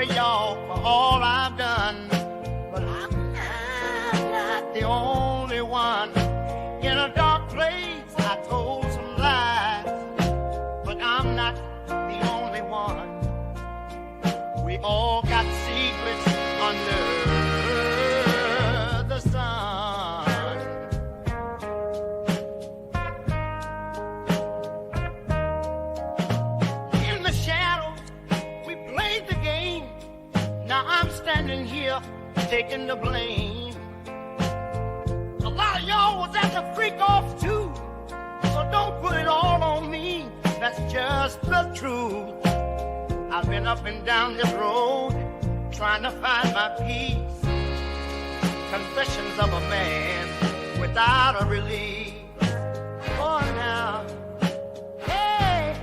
sorry, y'all, for all I've done. But I'm not the only one. In a dark place, I told some lies. But I'm not the only one. We all got secrets under the sun. In the shadows, we played the game. Now I'm standing here taking the blame. A lot of y'all was at the freak off too, so don't put it all on me. That's just the truth. I've been up and down this road trying to find my peace. Confessions of a man without a release. Oh, now, hey.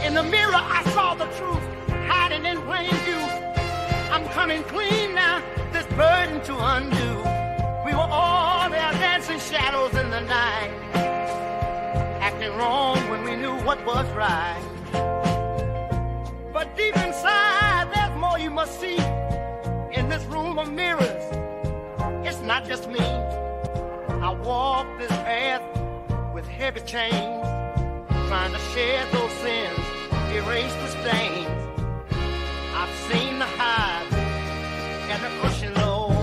In the mirror, I saw the truth hiding in plain view. I'm coming clean now, this burden to undo. We were all there dancing shadows in the night, acting wrong when we knew what was right. But deep inside, there's more you must see. In this room of mirrors, it's not just me. I walk this path with heavy chains, trying to shed those sins, erase the stains. I've seen the highs and the crushing lows,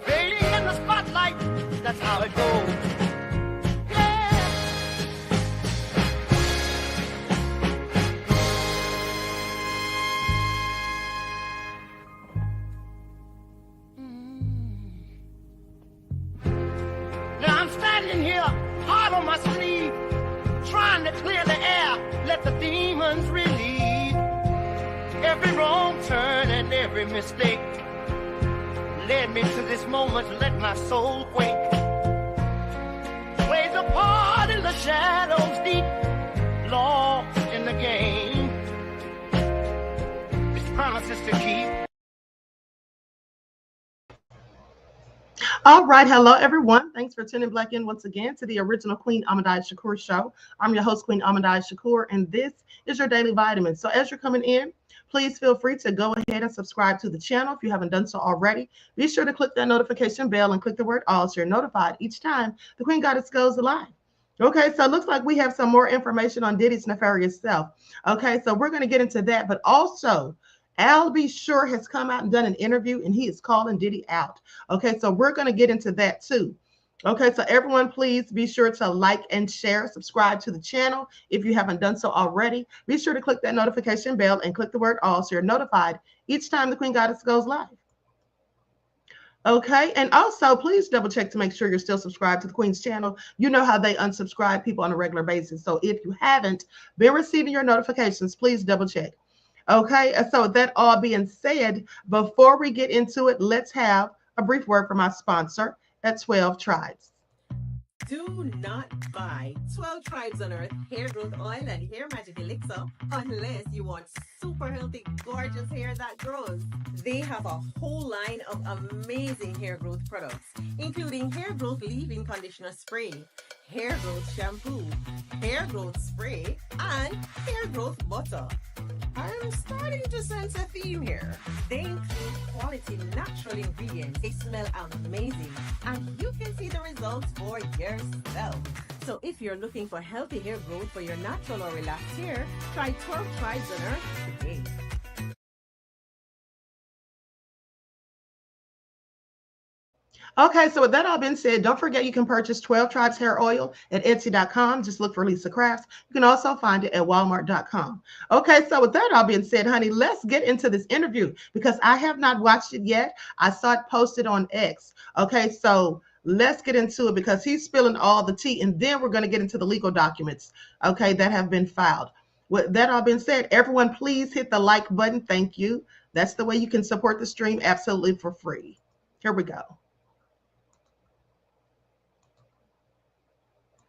fading in the spotlight, that's how it goes. Trying to clear the air, let the demons relieve. Every wrong turn and every mistake led me to this moment, let my soul quake. Plays a part in the shadows deep, lost in the game. It's promises to keep. All right. Hello, everyone. Thanks for tuning back in once again to the original Queen Ahmadiyyah Shakur show. I'm your host, Queen Ahmadiyyah Shakur, and this is your daily vitamin. So as you're coming in, please feel free to go ahead and subscribe to the channel if you haven't done so already. Be sure to click that notification bell and click the word all so you're notified each time the Queen Goddess goes live. Okay, so it looks like we have some more information on Diddy's nefarious self. Okay, so we're going to get into that, but also Al B. Sure has come out and done an interview, and he is calling Diddy out. Okay, so we're going to get into that too. Okay, so everyone, please be sure to like and share, subscribe to the channel if you haven't done so already. Be sure to click that notification bell and click the word all so you're notified each time the Queen Goddess goes live. Okay, and also please double check to make sure you're still subscribed to the Queen's channel. You know how they unsubscribe people on a regular basis. So if you haven't been receiving your notifications, please double check. Okay, so that all being said, before we get into it, let's have a brief word from our sponsor at 12 Tribes. Do not buy 12 Tribes on Earth hair growth oil and hair magic elixir unless you want super healthy, gorgeous hair that grows. They have a whole line of amazing hair growth products, including hair growth leave-in conditioner spray, hair growth shampoo, hair growth spray, and hair growth butter. I'm starting to sense a theme here. They include quality natural ingredients. They smell amazing, and you can see the results for yourself. So if you're looking for healthy hair growth for your natural or relaxed hair, try 12 Tribes on Earth today. Okay, so with that all been said, don't forget you can purchase 12 Tribes hair oil at Etsy.com. Just look for Lisa Crafts. You can also find it at Walmart.com. Okay, so with that all being said, honey, let's get into this interview because I have not watched it yet. I saw it posted on X. Okay, so let's get into it because he's spilling all the tea, and then we're going to get into the legal documents, okay, that have been filed. With that all being said, everyone, please hit the like button. Thank you. That's the way you can support the stream absolutely for free. Here we go.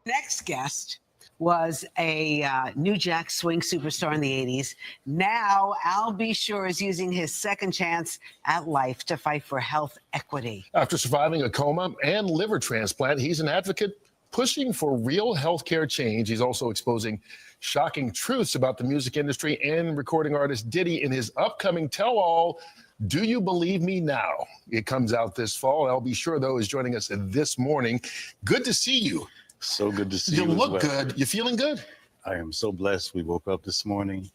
Next guest was a New Jack Swing superstar in the 80s. Now, Al B. Sure is using his second chance at life to fight for health equity. After surviving a coma and liver transplant, he's an advocate pushing for real healthcare change. He's also exposing shocking truths about the music industry and recording artist Diddy in his upcoming tell-all, Do You Believe Me Now? It comes out this fall. I'll be sure, though, is joining us this morning. Good to see you. So good to see you. You look as well. good. You feeling good? I am so blessed. We woke up this morning.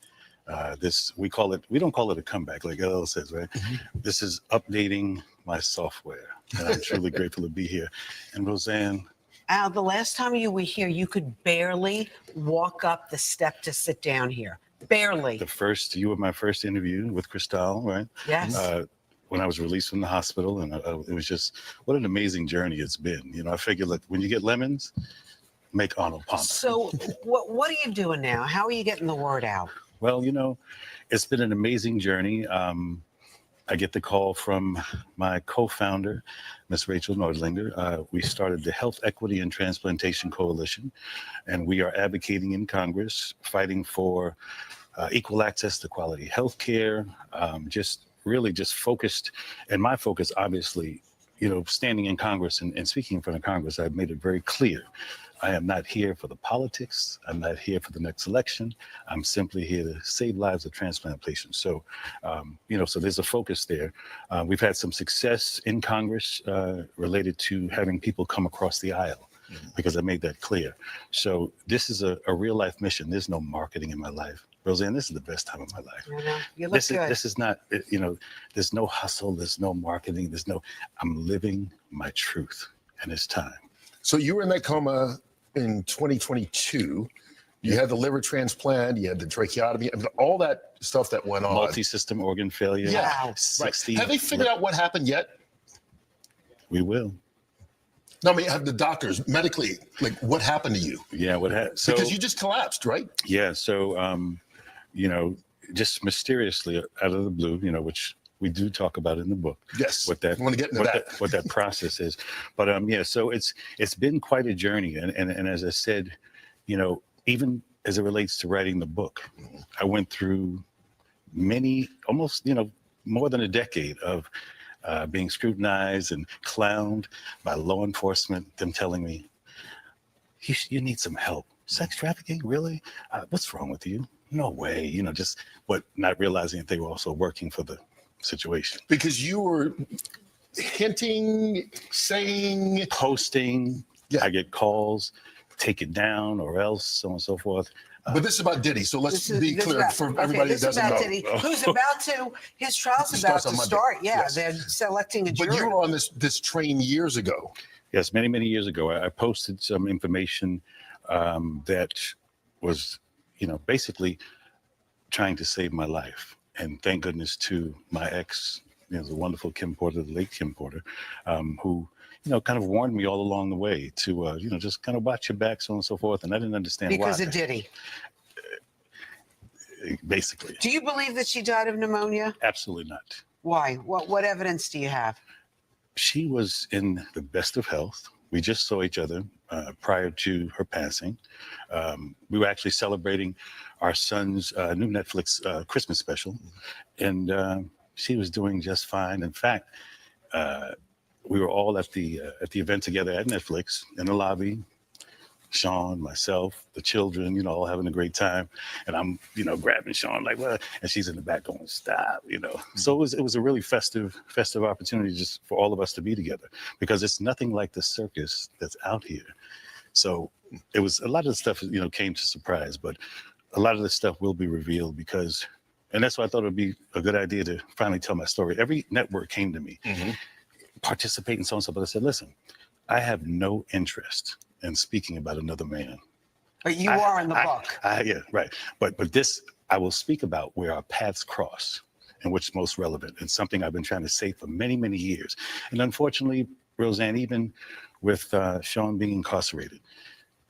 We don't call it a comeback like LL says, right? This is updating my software. And I'm truly grateful to be here. And Roseanne. Al, the last time you were here, you could barely walk up the step to sit down here. Barely. You were my first interview with Cristal, right? Yes. When I was released from the hospital, and it was just, what an amazing journey it's been. You know, I figure, like, when you get lemons, make Arnold Palmer. So what are you doing now? How are you getting the word out? Well, you know, it's been an amazing journey. I get the call from my co-founder, Ms. Rachel Nordlinger. We started the Health Equity and Transplantation Coalition, and we are advocating in Congress, fighting for equal access to quality health care, just focused. And my focus, obviously, you know, standing in Congress and speaking in front of Congress, I've made it very clear. I am not here for the politics. I'm not here for the next election. I'm simply here to save lives of transplant patients. So, you know, so there's a focus there. We've had some success in Congress related to having people come across the aisle, because I made that clear. So this is a real life mission. There's no marketing in my life. Roseanne, this is the best time of my life. I know. You look good. This is not, you know, there's no hustle, there's no marketing, I'm living my truth, and it's time. So you were in that coma in 2022. You had the liver transplant, you had the tracheotomy, all that stuff that went on. Multi-system organ failure. Yeah, 60. Right. Have they figured out what happened yet? We will. No, I mean, have the doctors medically, like, what happened to you? Yeah, what happened? So, because you just collapsed, right? Yeah, so, you know, just mysteriously out of the blue, you know, which we do talk about in the book. Yes, what that, I want to get into what that process is. But yeah, so it's been quite a journey. And as I said, you know, even as it relates to writing the book, I went through almost, you know, more than a decade of being scrutinized and clowned by law enforcement, them telling me, you need some help. Sex trafficking, really? What's wrong with you? No way, you know, not realizing that they were also working for the situation. Because you were hinting, saying, posting, I get calls, take it down or else, so on and so forth. But this is about Diddy, so let's be clear for everybody that doesn't know. Diddy, who's about to, his trial's about to start. Yeah, yes. They're selecting a jury. But you were on this train years ago. Yes, many, many years ago. I posted some information that was, you know, basically trying to save my life. And thank goodness to my ex, you know, the wonderful Kim Porter, the late Kim Porter, who, you know, kind of warned me all along the way to, you know, just kind of watch your back, so on and so forth. And I didn't understand why. Because of Diddy. Basically. Do you believe that she died of pneumonia? Absolutely not. Why? What evidence do you have? She was in the best of health. We just saw each other prior to her passing. We were actually celebrating our son's new Netflix Christmas special, and she was doing just fine. In fact, we were all at the event together at Netflix in the lobby. Sean, myself, the children, you know, all having a great time, and I'm, you know, grabbing Sean like, well, and she's in the back going, stop, you know. So it was a really festive opportunity just for all of us to be together, because it's nothing like the circus that's out here. So it was a lot of the stuff, you know, came to surprise, but a lot of the stuff will be revealed because, and that's why I thought it would be a good idea to finally tell my story. Every network came to me, participate and so on and so, but I said, listen, I have no interest in speaking about another man. But you are in the book. Yeah, right. But this, I will speak about where our paths cross and what's most relevant, and something I've been trying to say for many, many years. And unfortunately, Roseanne, even with Sean being incarcerated,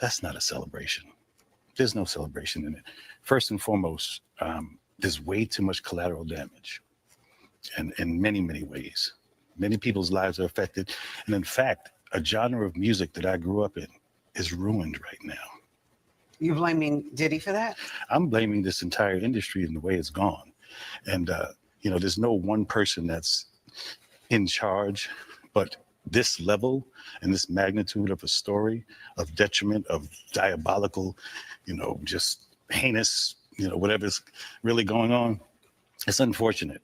that's not a celebration. There's no celebration in it. First and foremost, there's way too much collateral damage, and in many, many ways. Many people's lives are affected. And in fact, a genre of music that I grew up in is ruined right now. You're blaming Diddy for that? I'm blaming this entire industry and the way it's gone. And, you know, there's no one person that's in charge, but this level and this magnitude of a story of detriment, of diabolical, just heinous, whatever's really going on. It's unfortunate.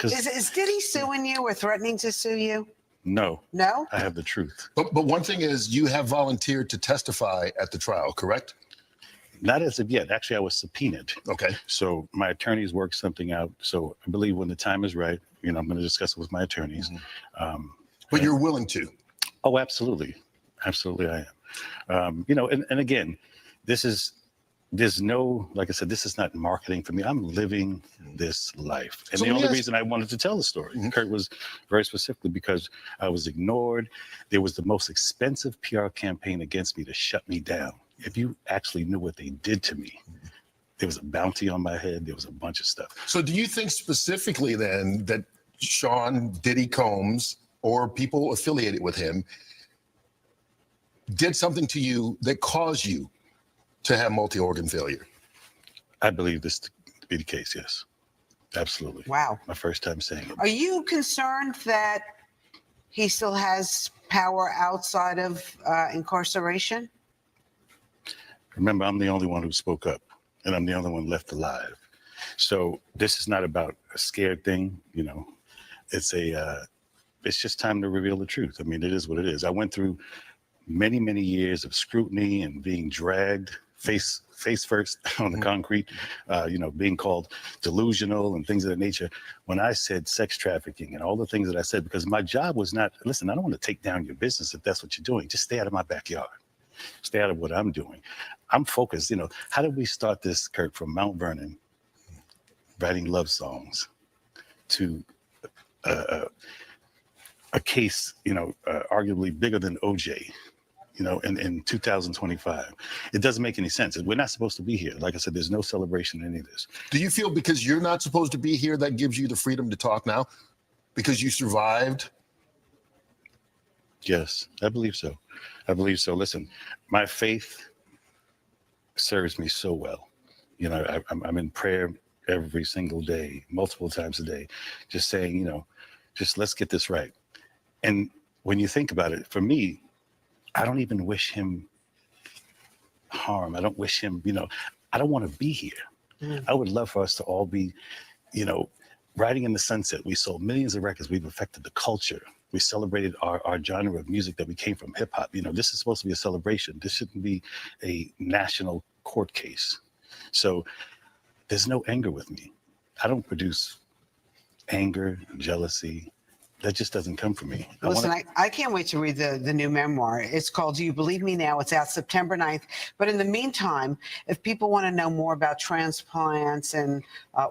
Is Diddy suing you or threatening to sue you? No. No? I have the truth. But one thing is, you have volunteered to testify at the trial, correct? Not as of yet. Actually, I was subpoenaed. Okay. So my attorneys worked something out. So I believe when the time is right, I'm going to discuss it with my attorneys. But you're willing to? Oh, absolutely. Absolutely, I am. And again, there's no, like I said, this is not marketing for me. I'm living this life. And So the let me only ask- reason I wanted to tell the story, Kurt, was very specifically because I was ignored. There was the most expensive PR campaign against me to shut me down. If you actually knew what they did to me, there was a bounty on my head. There was a bunch of stuff. So do you think specifically then that Sean Diddy Combs or people affiliated with him did something to you that caused you to have multi-organ failure? I believe this to be the case, yes. Absolutely. Wow. My first time saying it. Are you concerned that he still has power outside of incarceration? Remember, I'm the only one who spoke up, and I'm the only one left alive. So this is not about a scared thing, it's just time to reveal the truth. I mean, it is what it is. I went through many, many years of scrutiny and being dragged face first on the concrete, being called delusional and things of that nature. When I said sex trafficking and all the things that I said, because my job was not, listen, I don't want to take down your business if that's what you're doing. Just stay out of my backyard. Stay out of what I'm doing. I'm focused. How did we start this, Kurt, from Mount Vernon, writing love songs, to a case, arguably bigger than OJ, in 2025. It doesn't make any sense. We're not supposed to be here. Like I said, there's no celebration in any of this. Do you feel because you're not supposed to be here, that gives you the freedom to talk now? Because you survived? Yes, I believe so. Listen, my faith serves me so well. I'm in prayer every single day, multiple times a day, just saying, just let's get this right. And when you think about it, for me, I don't even wish him harm. I don't wish him, I don't want to be here. I would love for us to all be, riding in the sunset. We sold millions of records. We've affected the culture. We celebrated our genre of music that we came from, hip hop. This is supposed to be a celebration. This shouldn't be a national court case. So there's no anger with me. I don't produce anger, jealousy. That just doesn't come from me. Listen, I can't wait to read the new memoir. It's called Do You Believe Me Now? It's out September 9th. But in the meantime, if people want to know more about transplants and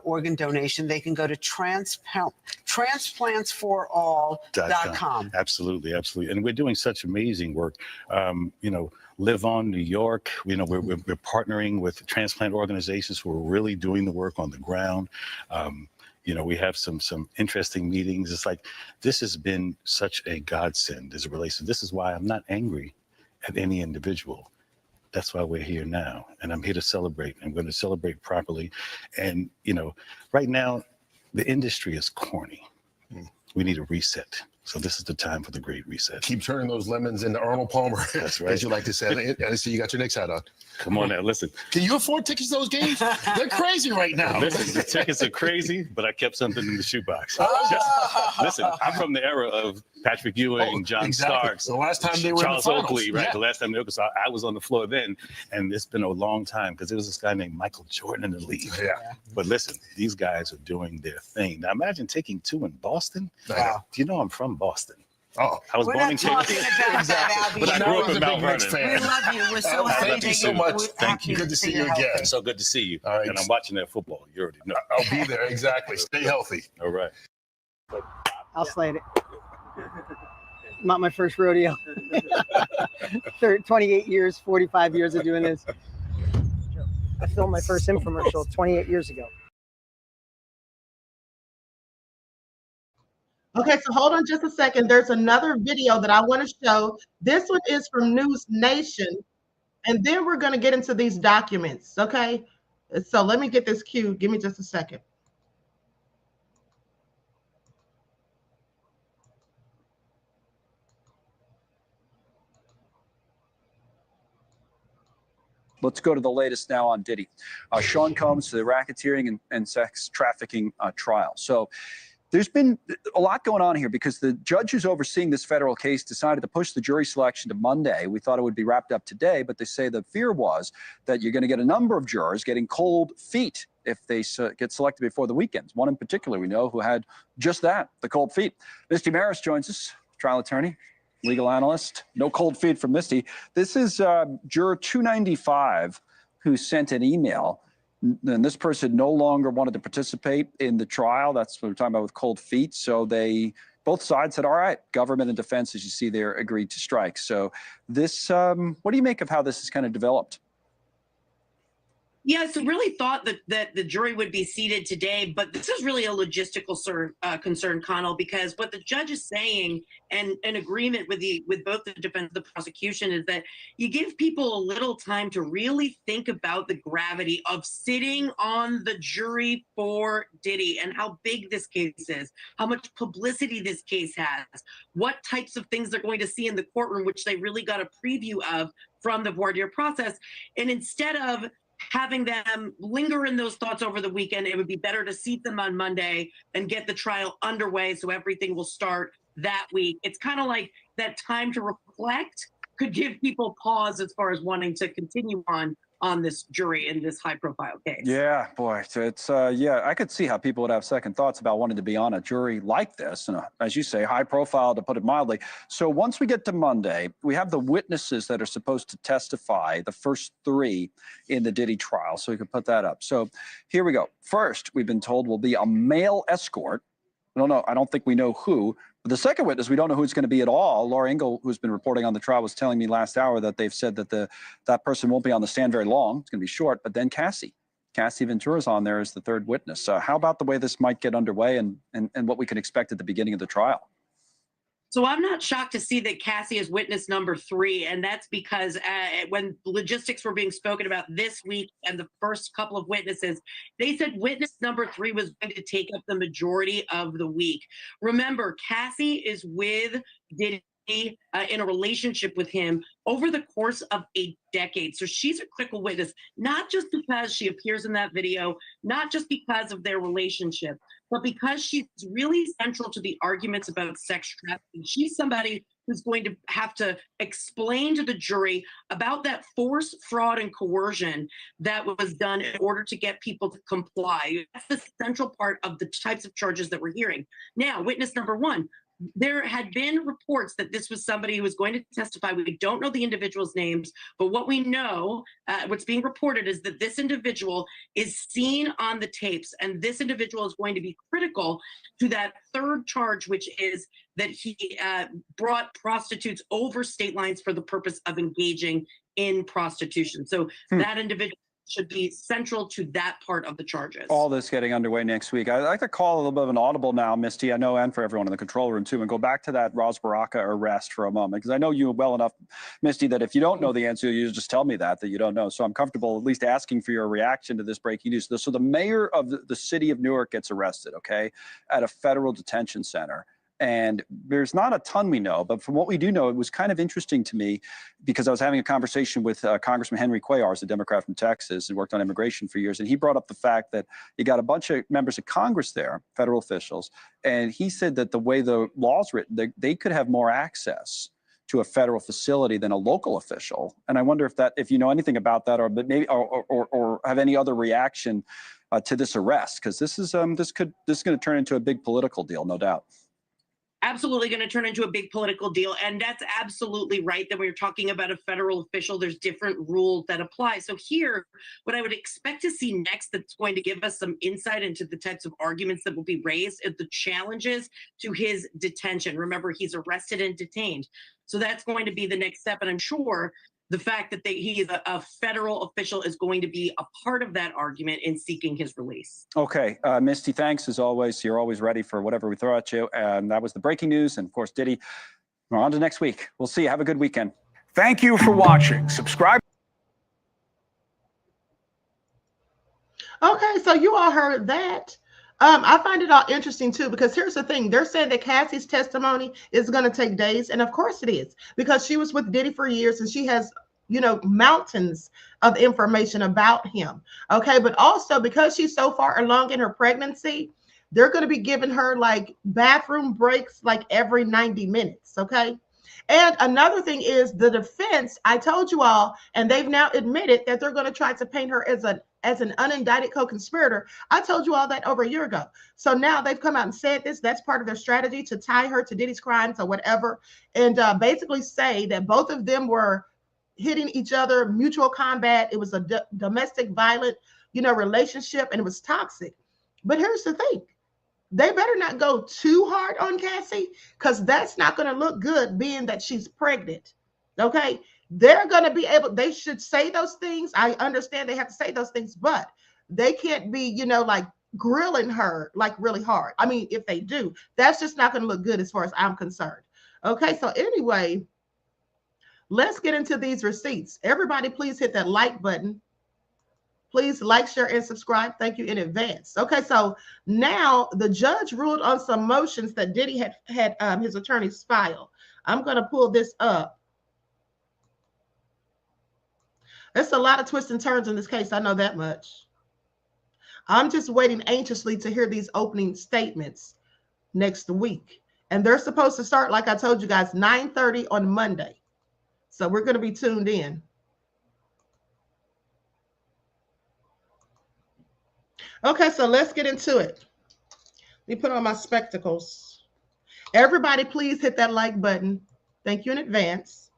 organ donation, they can go to transplantsforall.com. Absolutely. And we're doing such amazing work. Live On New York, we're partnering with transplant organizations who are really doing the work on the ground. We have some interesting meetings. It's like, this has been such a godsend as it relates to, this is why I'm not angry at any individual. That's why we're here now. And I'm here to celebrate. I'm going to celebrate properly. And, right now, the industry is corny. We need a reset. So this is the time for the great reset. Keep turning those lemons into Arnold Palmer, That's right. as you like to say. I see you got your Knicks hat on. Come on now, listen. Can you afford tickets to those games? They're crazy right now. Listen, the tickets are crazy, but I kept something in the shoebox. Listen, I'm from the era of Patrick Ewing, John Starks. The last time they were Charles in the finals. Oakley, right? Yeah. The last time they were, so I was on the floor then, and it's been a long time because there was this guy named Michael Jordan in the league. Yeah. But listen, these guys are doing their thing. Now imagine taking two in Boston. Wow. Do you know I'm from Boston? Oh, I was We're born not in talking Kansas. about that, Albie. But I now grew up he's in a Mount big Knicks Vernon. We fan. love you. We're so happy Thank you that so much. we're Thank happy you. Good to see you you're healthy. again. So good to see you. All right. And I'm watching that football. You already know. I'll be there. Exactly. Stay healthy. All right. I'll slide it. Not my first rodeo. 28 years, 45 years of doing this. I filmed my first infomercial 28 years ago. Okay, so hold on just a second. There's another video that I want to show. This one is from News Nation, and then we're going to get into these documents, okay? So let me get this cue. Give me just a second. Let's go to the latest now on Diddy. Sean Combs to the racketeering and sex trafficking trial. So there's been a lot going on here because the judge who's overseeing this federal case decided to push the jury selection to Monday. We thought it would be wrapped up today, but they say the fear was that you're going to get a number of jurors getting cold feet if they get selected before the weekends. One in particular we know who had just that, the cold feet. Misty Maris joins us, trial attorney, legal analyst. No cold feet from Misty. This is juror 295 who sent an email. And this person no longer wanted to participate in the trial. That's what we're talking about with cold feet. So both sides said, all right, government and defense, as you see there, agreed to strike. So this, what do you make of how this has kind of developed? Yeah, so really thought that the jury would be seated today, but this is really a logistical concern, Connell, because what the judge is saying, and an agreement with both the defense and the prosecution, is that you give people a little time to really think about the gravity of sitting on the jury for Diddy and how big this case is, how much publicity this case has, what types of things they're going to see in the courtroom, which they really got a preview of from the voir dire process. And instead of having them linger in those thoughts over the weekend, it would be better to seat them on Monday and get the trial underway so everything will start that week. It's kind of like that time to reflect could give people pause as far as wanting to continue on this jury in this high-profile case. Yeah, boy, it's yeah, I could see how people would have second thoughts about wanting to be on a jury like this, and as you say, high profile, to put it mildly. So once we get to Monday, we have the witnesses that are supposed to testify, the first three in the Diddy trial. So we can put that up. So here we go. First, we've been told will be a male escort. I don't think we know who. But the second witness, we don't know who it's going to be at all. Laura Ingle, who's been reporting on the trial, was telling me last hour that they've said that that person won't be on the stand very long. It's going to be short. But then Cassie Ventura's on there as the third witness. How about the way this might get underway and what we can expect at the beginning of the trial? So I'm not shocked to see that Cassie is witness number 3, and that's because when logistics were being spoken about this week and the first couple of witnesses, they said witness number 3 was going to take up the majority of the week. Remember, Cassie is with Diddy in a relationship with him over the course of a decade. So she's a critical witness, not just because she appears in that video, not just because of their relationship, but because she's really central to the arguments about sex trafficking. She's somebody who's going to have to explain to the jury about that force, fraud, and coercion that was done in order to get people to comply. That's the central part of the types of charges that we're hearing. Now, witness number 1. There had been reports that this was somebody who was going to testify. We don't know the individual's names, but what we know, what's being reported is that this individual is seen on the tapes, and this individual is going to be critical to that third charge, which is that he brought prostitutes over state lines for the purpose of engaging in prostitution. So that individual should be central to that part of the charges. All this getting underway next week. I'd like to call a little bit of an audible now, Misty, I know, and for everyone in the control room too, and go back to that Ras Baraka arrest for a moment, because I know you well enough, Misty, that if you don't know the answer, you just tell me that you don't know. So I'm comfortable at least asking for your reaction to this breaking news. So the mayor of the city of Newark gets arrested, okay, at a federal detention center. And there's not a ton we know, but from what we do know, it was kind of interesting to me because I was having a conversation with Congressman Henry Cuellar, a Democrat from Texas, and worked on immigration for years. And he brought up the fact that you got a bunch of members of Congress there, federal officials, and he said that the way the law's written, they could have more access to a federal facility than a local official. And I wonder if you know anything about that, or maybe or have any other reaction to this arrest, because this is going to turn into a big political deal, no doubt. Absolutely going to turn into a big political deal. And that's absolutely right that when you're talking about a federal official, there's different rules that apply. So here, what I would expect to see next that's going to give us some insight into the types of arguments that will be raised is the challenges to his detention. Remember, he's arrested and detained. So that's going to be the next step. And I'm sure the fact that he is a federal official is going to be a part of that argument in seeking his release. Okay, Misty, thanks as always. You're always ready for whatever we throw at you. And that was the breaking news. And of course, Diddy, we're on to next week. We'll see you. Have a good weekend. Thank you for watching. Subscribe. Okay, so you all heard that. I find it all interesting too, because here's the thing. They're saying that Cassie's testimony is going to take days. And of course it is, because she was with Diddy for years and she has mountains of information about him. Okay, but also because she's so far along in her pregnancy, they're going to be giving her like bathroom breaks like every 90 minutes. Okay. And another thing is the defense, I told you all, and they've now admitted that they're going to try to paint her as an unindicted co-conspirator. I told you all that over a year ago. So now they've come out and said this. That's part of their strategy to tie her to Diddy's crimes or whatever, and basically say that both of them were hitting each other, mutual combat. It was a domestic violent, relationship, and it was toxic. But here's the thing. They better not go too hard on Cassie, because that's not going to look good, being that she's pregnant. Okay. They're going to be they should say those things. I understand they have to say those things, but they can't be, like grilling her like really hard. I mean, if they do, that's just not going to look good as far as I'm concerned. Okay. So anyway, let's get into these receipts. Everybody, please hit that like button. Please like, share, and subscribe. Thank you in advance. Okay, so now the judge ruled on some motions that Diddy had his attorneys file. I'm going to pull this up. There's a lot of twists and turns in this case. I know that much. I'm just waiting anxiously to hear these opening statements next week. And they're supposed to start, like I told you guys, 9:30 on Monday. So we're going to be tuned in. Okay, so let's get into it. Let me put on my spectacles. Everybody, please hit that like button. Thank you in advance.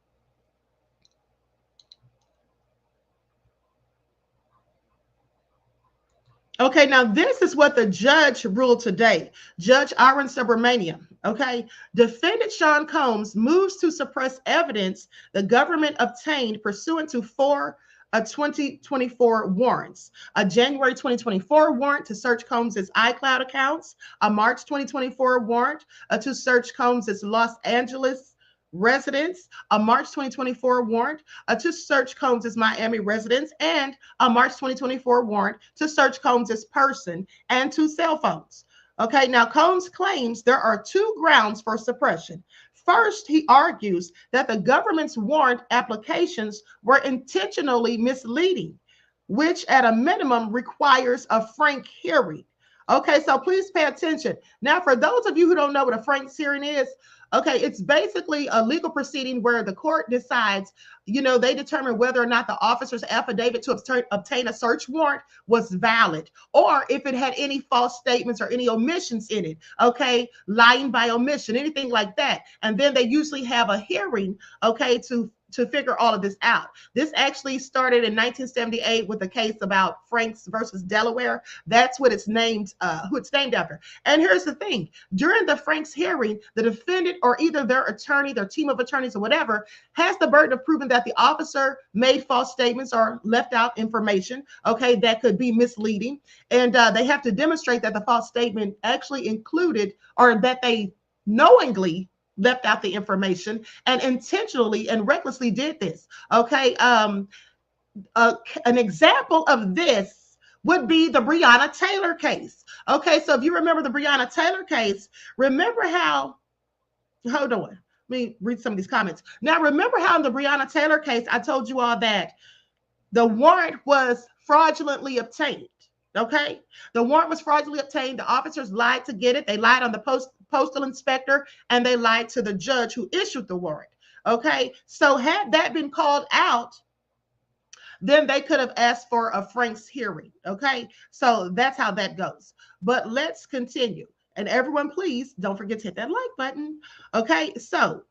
Okay, now this is what the judge ruled today. Judge Aaron Subramanian, okay? Defendant Sean Combs moves to suppress evidence the government obtained pursuant to 2024 warrants. A January 2024 warrant to search Combs' iCloud accounts, a March 2024 warrant to search Combs' Los Angeles residence, a March 2024 warrant to search Combs' Miami residence, and a March 2024 warrant to search Combs' person and 2 cell phones. Okay, now Combs claims there are 2 grounds for suppression. First, he argues that the government's warrant applications were intentionally misleading, which at a minimum requires a frank hearing. Okay, so please pay attention. Now, for those of you who don't know what a frank hearing is, okay, it's basically a legal proceeding where the court decides, they determine whether or not the officer's affidavit to obtain a search warrant was valid, or if it had any false statements or any omissions in it, okay, lying by omission, anything like that. And then they usually have a hearing, okay, to figure all of this out. This actually started in 1978 with a case about Franks versus Delaware. That's what it's named, who it's named after. And here's the thing. During the Franks hearing, the defendant or either their attorney, their team of attorneys or whatever, has the burden of proving that the officer made false statements or left out information, okay, that could be misleading. And they have to demonstrate that the false statement actually included, or that they knowingly left out the information and intentionally and recklessly did this. Okay. An example of this would be the Breonna Taylor case. Okay. So if you remember the Breonna Taylor case, remember how, hold on, let me read some of these comments. Now, remember how in the Breonna Taylor case, I told you all that the warrant was fraudulently obtained. Okay. The warrant was fraudulently obtained. The officers lied to get it. They lied on the postal inspector, and they lied to the judge who issued the warrant. Okay. So had that been called out, then they could have asked for a Franks hearing. Okay. So that's how that goes. But let's continue. And everyone, please don't forget to hit that like button. Okay. So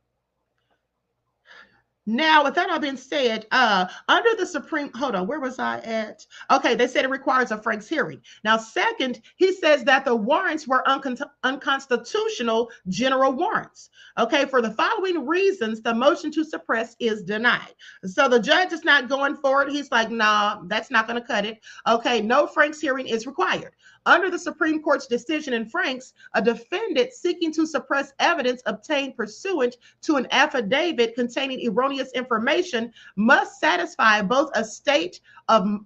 now, with that all being said, under the Supreme, hold on, where was I at? Okay, they said it requires a Franks hearing. Now, second, he says that the warrants were unconstitutional general warrants. Okay, for the following reasons, the motion to suppress is denied. So the judge is not going for it. He's like, nah, that's not going to cut it. Okay, no Franks hearing is required. Under the Supreme Court's decision in Franks, a defendant seeking to suppress evidence obtained pursuant to an affidavit containing erroneous information must satisfy both a state of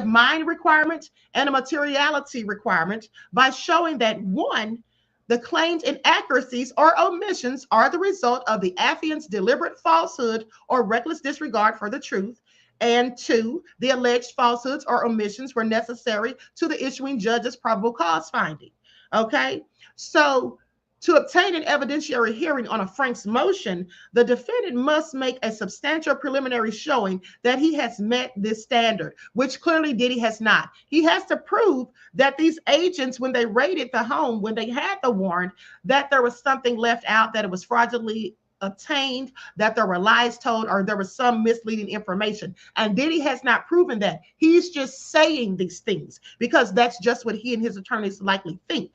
mind requirement and a materiality requirement by showing that, one, the claimed inaccuracies or omissions are the result of the affiant's deliberate falsehood or reckless disregard for the truth. And 2, the alleged falsehoods or omissions were necessary to the issuing judge's probable cause finding. Okay, so to obtain an evidentiary hearing on a Frank's motion, the defendant must make a substantial preliminary showing that he has met this standard, which clearly Diddy has not. He has to prove that these agents, when they raided the home, when they had the warrant, that there was something left out, that it was fraudulently obtained, that there were lies told, or there was some misleading information. And Diddy has not proven that. He's just saying these things because that's just what he and his attorneys likely think.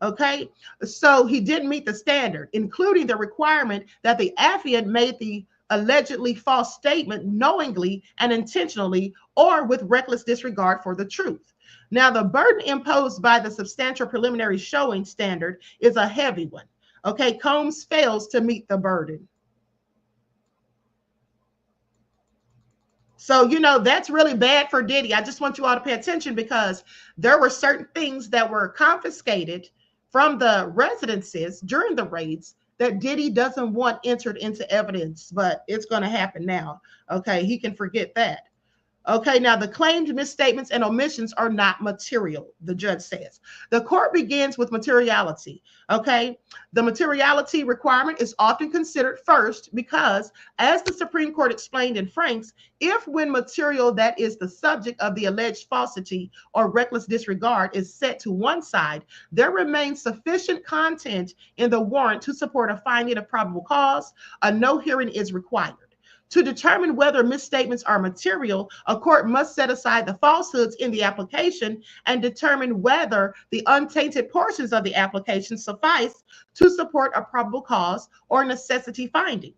Okay, so he didn't meet the standard, including the requirement that the affiant made the allegedly false statement knowingly and intentionally or with reckless disregard for the truth. Now, the burden imposed by the substantial preliminary showing standard is a heavy one. Okay, Combs fails to meet the burden. So, you know, that's really bad for Diddy. I just want you all to pay attention because there were certain things that were confiscated from the residences during the raids that Diddy doesn't want entered into evidence, but it's going to happen now. Okay, he can forget that. Okay, now the claimed misstatements and omissions are not material, the judge says. The court begins with materiality, okay? The materiality requirement is often considered first because, as the Supreme Court explained in Franks, if when material that is the subject of the alleged falsity or reckless disregard is set to one side, there remains sufficient content in the warrant to support a finding of probable cause. A no hearing is required. To determine whether misstatements are material, a court must set aside the falsehoods in the application and determine whether the untainted portions of the application suffice to support a probable cause or necessity finding.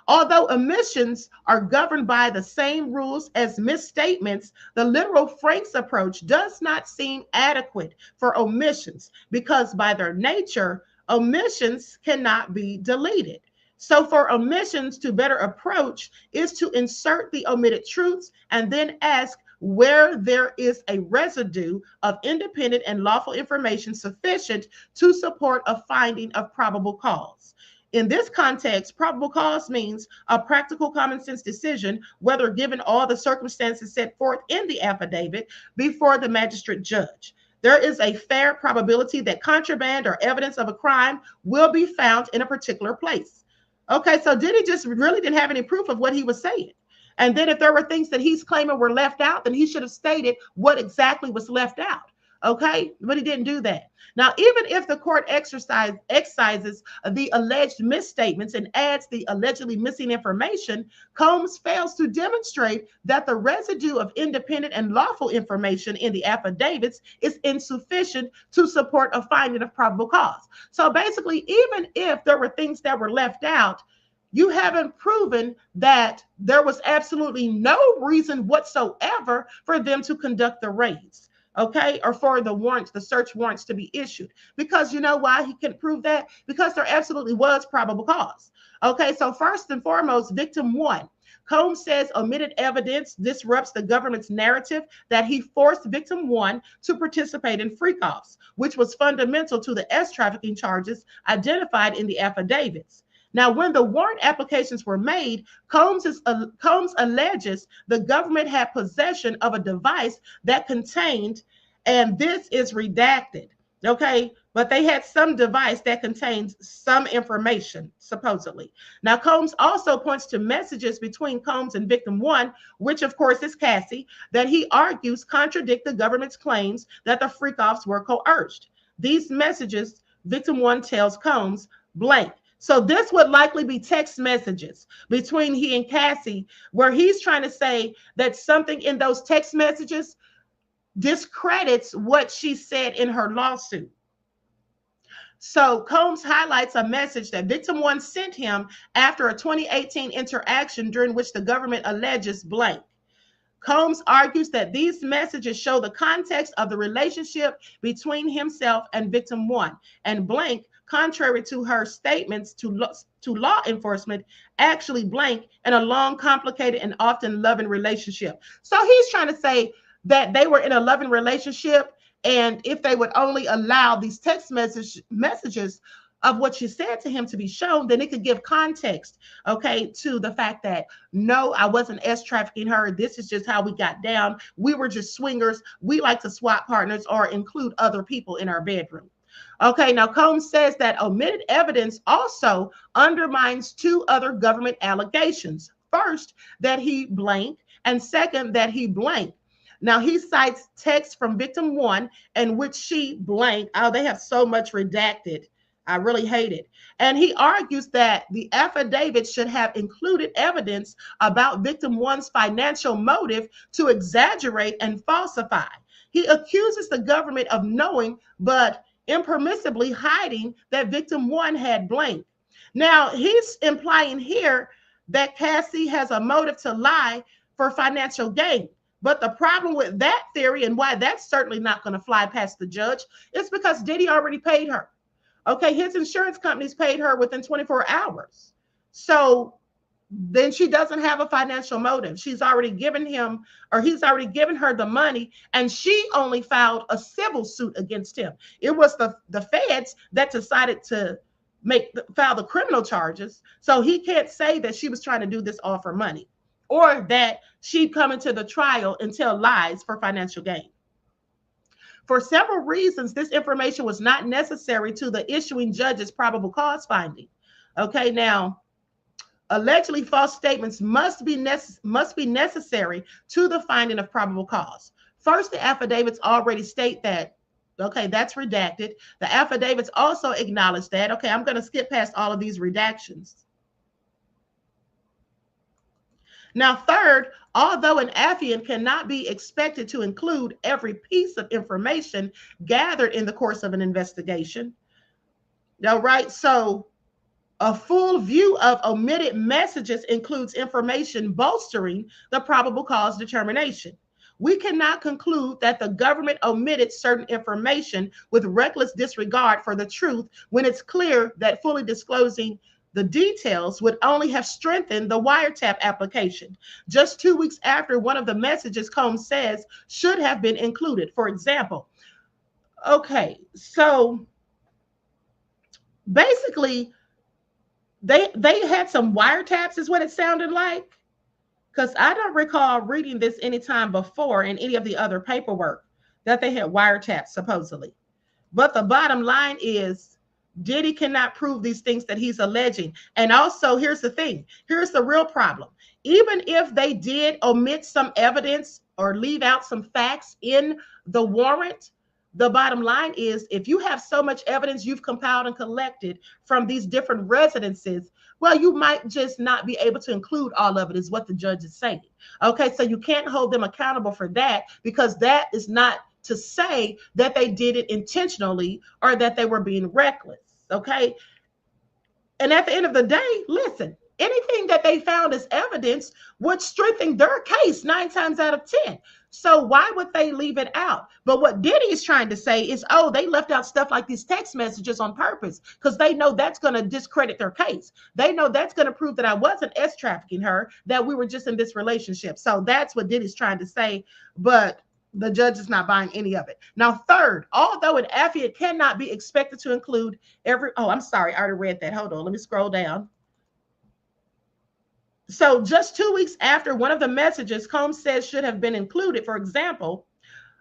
Although omissions are governed by the same rules as misstatements, the literal Franks approach does not seem adequate for omissions because by their nature, omissions cannot be deleted. So for omissions to better approach is to insert the omitted truths and then ask where there is a residue of independent and lawful information sufficient to support a finding of probable cause. In this context, probable cause means a practical common sense decision, whether given all the circumstances set forth in the affidavit before the magistrate judge. There is a fair probability that contraband or evidence of a crime will be found in a particular place. Okay, so Diddy just really didn't have any proof of what he was saying. And then if there were things that he's claiming were left out, then he should have stated what exactly was left out. Okay, but he didn't do that. Now, even if the court excises the alleged misstatements and adds the allegedly missing information, Combs fails to demonstrate that the residue of independent and lawful information in the affidavits is insufficient to support a finding of probable cause. So basically, even if there were things that were left out, you haven't proven that there was absolutely no reason whatsoever for them to conduct the raids. Okay, or for the warrants, the search warrants to be issued. Because you know why he can prove that? Because there absolutely was probable cause. Okay, so first and foremost, victim one. Combs says omitted evidence disrupts the government's narrative that he forced victim one to participate in freak-offs, which was fundamental to the S-trafficking charges identified in the affidavits. Now, when the warrant applications were made, Combs alleges the government had possession of a device that contained, and this is redacted, okay? But they had some device that contains some information, supposedly. Now, Combs also points to messages between Combs and victim one, which of course is Cassie, that he argues contradict the government's claims that the freak-offs were coerced. These messages, victim one tells Combs, blank. So this would likely be text messages between he and Cassie, where he's trying to say that something in those text messages discredits what she said in her lawsuit. So Combs highlights a message that victim one sent him after a 2018 interaction during which the government alleges blank. Combs argues that these messages show the context of the relationship between himself and victim one, and blank, contrary to her statements to law enforcement, actually blank in a long, complicated, and often loving relationship. So he's trying to say that they were in a loving relationship And if they would only allow these text messages of what she said to him to be shown, then it could give context, okay, to the fact that, no, I wasn't trafficking her. This is just how we got down. We were just swingers. We like to swap partners or include other people in our bedroom. Okay, now Combs says that omitted evidence also undermines two other government allegations. First, that he blank, and second, that he blank. Now, he cites text from victim one in which she blank. Oh, they have so much redacted. I really hate it. And he argues that the affidavit should have included evidence about victim one's financial motive to exaggerate and falsify. He accuses the government of knowing but impermissibly hiding that victim one had blank. Now, he's implying here that Cassie has a motive to lie for financial gain. But the problem with that theory, and why that's certainly not going to fly past the judge, is because Diddy already paid her. Okay, his insurance companies paid her within 24 hours. So then she doesn't have a financial motive. She's already given him, or he's already given her the money, and she only filed a civil suit against him. It was the feds that decided to file the criminal charges. So he can't say that she was trying to do this all for money, or that she'd come into the trial and tell lies for financial gain. For several reasons, this information was not necessary to the issuing judge's probable cause finding. Okay, now, allegedly false statements must be necessary to the finding of probable cause. First, the affidavits already state that. Okay, that's redacted. The affidavits also acknowledge that. Okay, I'm going to skip past all of these redactions. Now, third, although an affiant cannot be expected to include every piece of information gathered in the course of an investigation, all right, so a full view of omitted messages includes information bolstering the probable cause determination. We cannot conclude that the government omitted certain information with reckless disregard for the truth when it's clear that fully disclosing the details would only have strengthened the wiretap application. Just 2 weeks after one of the messages Combs says should have been included. For example, okay, so basically they had some wiretaps is what it sounded like, because I don't recall reading this anytime before in any of the other paperwork that they had wiretaps supposedly. But the bottom line is Diddy cannot prove these things that he's alleging. And also, here's the thing. Here's the real problem. Even if they did omit some evidence or leave out some facts in the warrant, the bottom line is if you have so much evidence you've compiled and collected from these different residences, well, you might just not be able to include all of it, is what the judge is saying. Okay, so you can't hold them accountable for that, because that is not to say that they did it intentionally or that they were being reckless. Okay. And at the end of the day, listen, anything that they found as evidence would strengthen their case 9 times out of 10. So why would they leave it out? But what Diddy is trying to say is, oh, they left out stuff like these text messages on purpose because they know that's going to discredit their case. They know that's going to prove that I wasn't trafficking her, that we were just in this relationship. So that's what Diddy's trying to say. But the judge is not buying any of it. Now, third, although an affiant cannot be expected to include every, oh, I'm sorry, I already read that. Hold on, let me scroll down. So just 2 weeks after one of the messages Combs says should have been included, for example,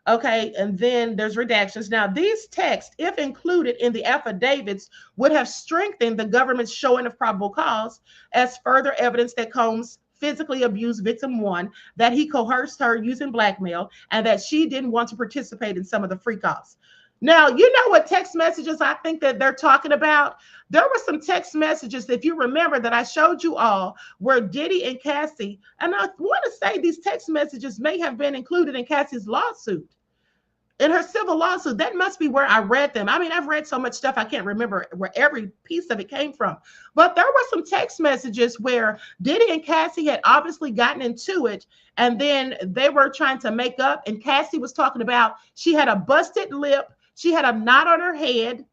okay, and then there's redactions. Now, these texts, if included in the affidavits, would have strengthened the government's showing of probable cause as further evidence that Combs physically abused victim one, that he coerced her using blackmail, and that she didn't want to participate in some of the freak-offs. Now, you know what text messages I think that they're talking about? There were some text messages, if you remember, that I showed you all where Diddy and Cassie, and I want to say these text messages may have been included in Cassie's lawsuit. In her civil lawsuit, that must be where I read them. I mean, I've read so much stuff, I can't remember where every piece of it came from. But there were some text messages where Diddy and Cassie had obviously gotten into it, and then they were trying to make up, and Cassie was talking about she had a busted lip, she had a knot on her head,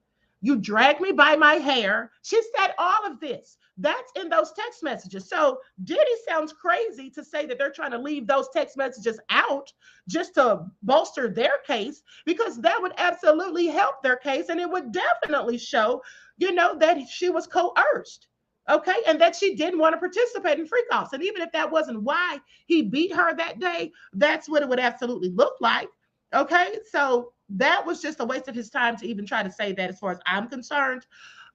you dragged me by my hair. She said all of this. That's in those text messages. So Diddy sounds crazy to say that they're trying to leave those text messages out just to bolster their case, because that would absolutely help their case. And it would definitely show, that she was coerced. Okay. And that she didn't want to participate in freak offs. And even if that wasn't why he beat her that day, that's what it would absolutely look like. Okay. So that was just a waste of his time to even try to say that, as far as I'm concerned.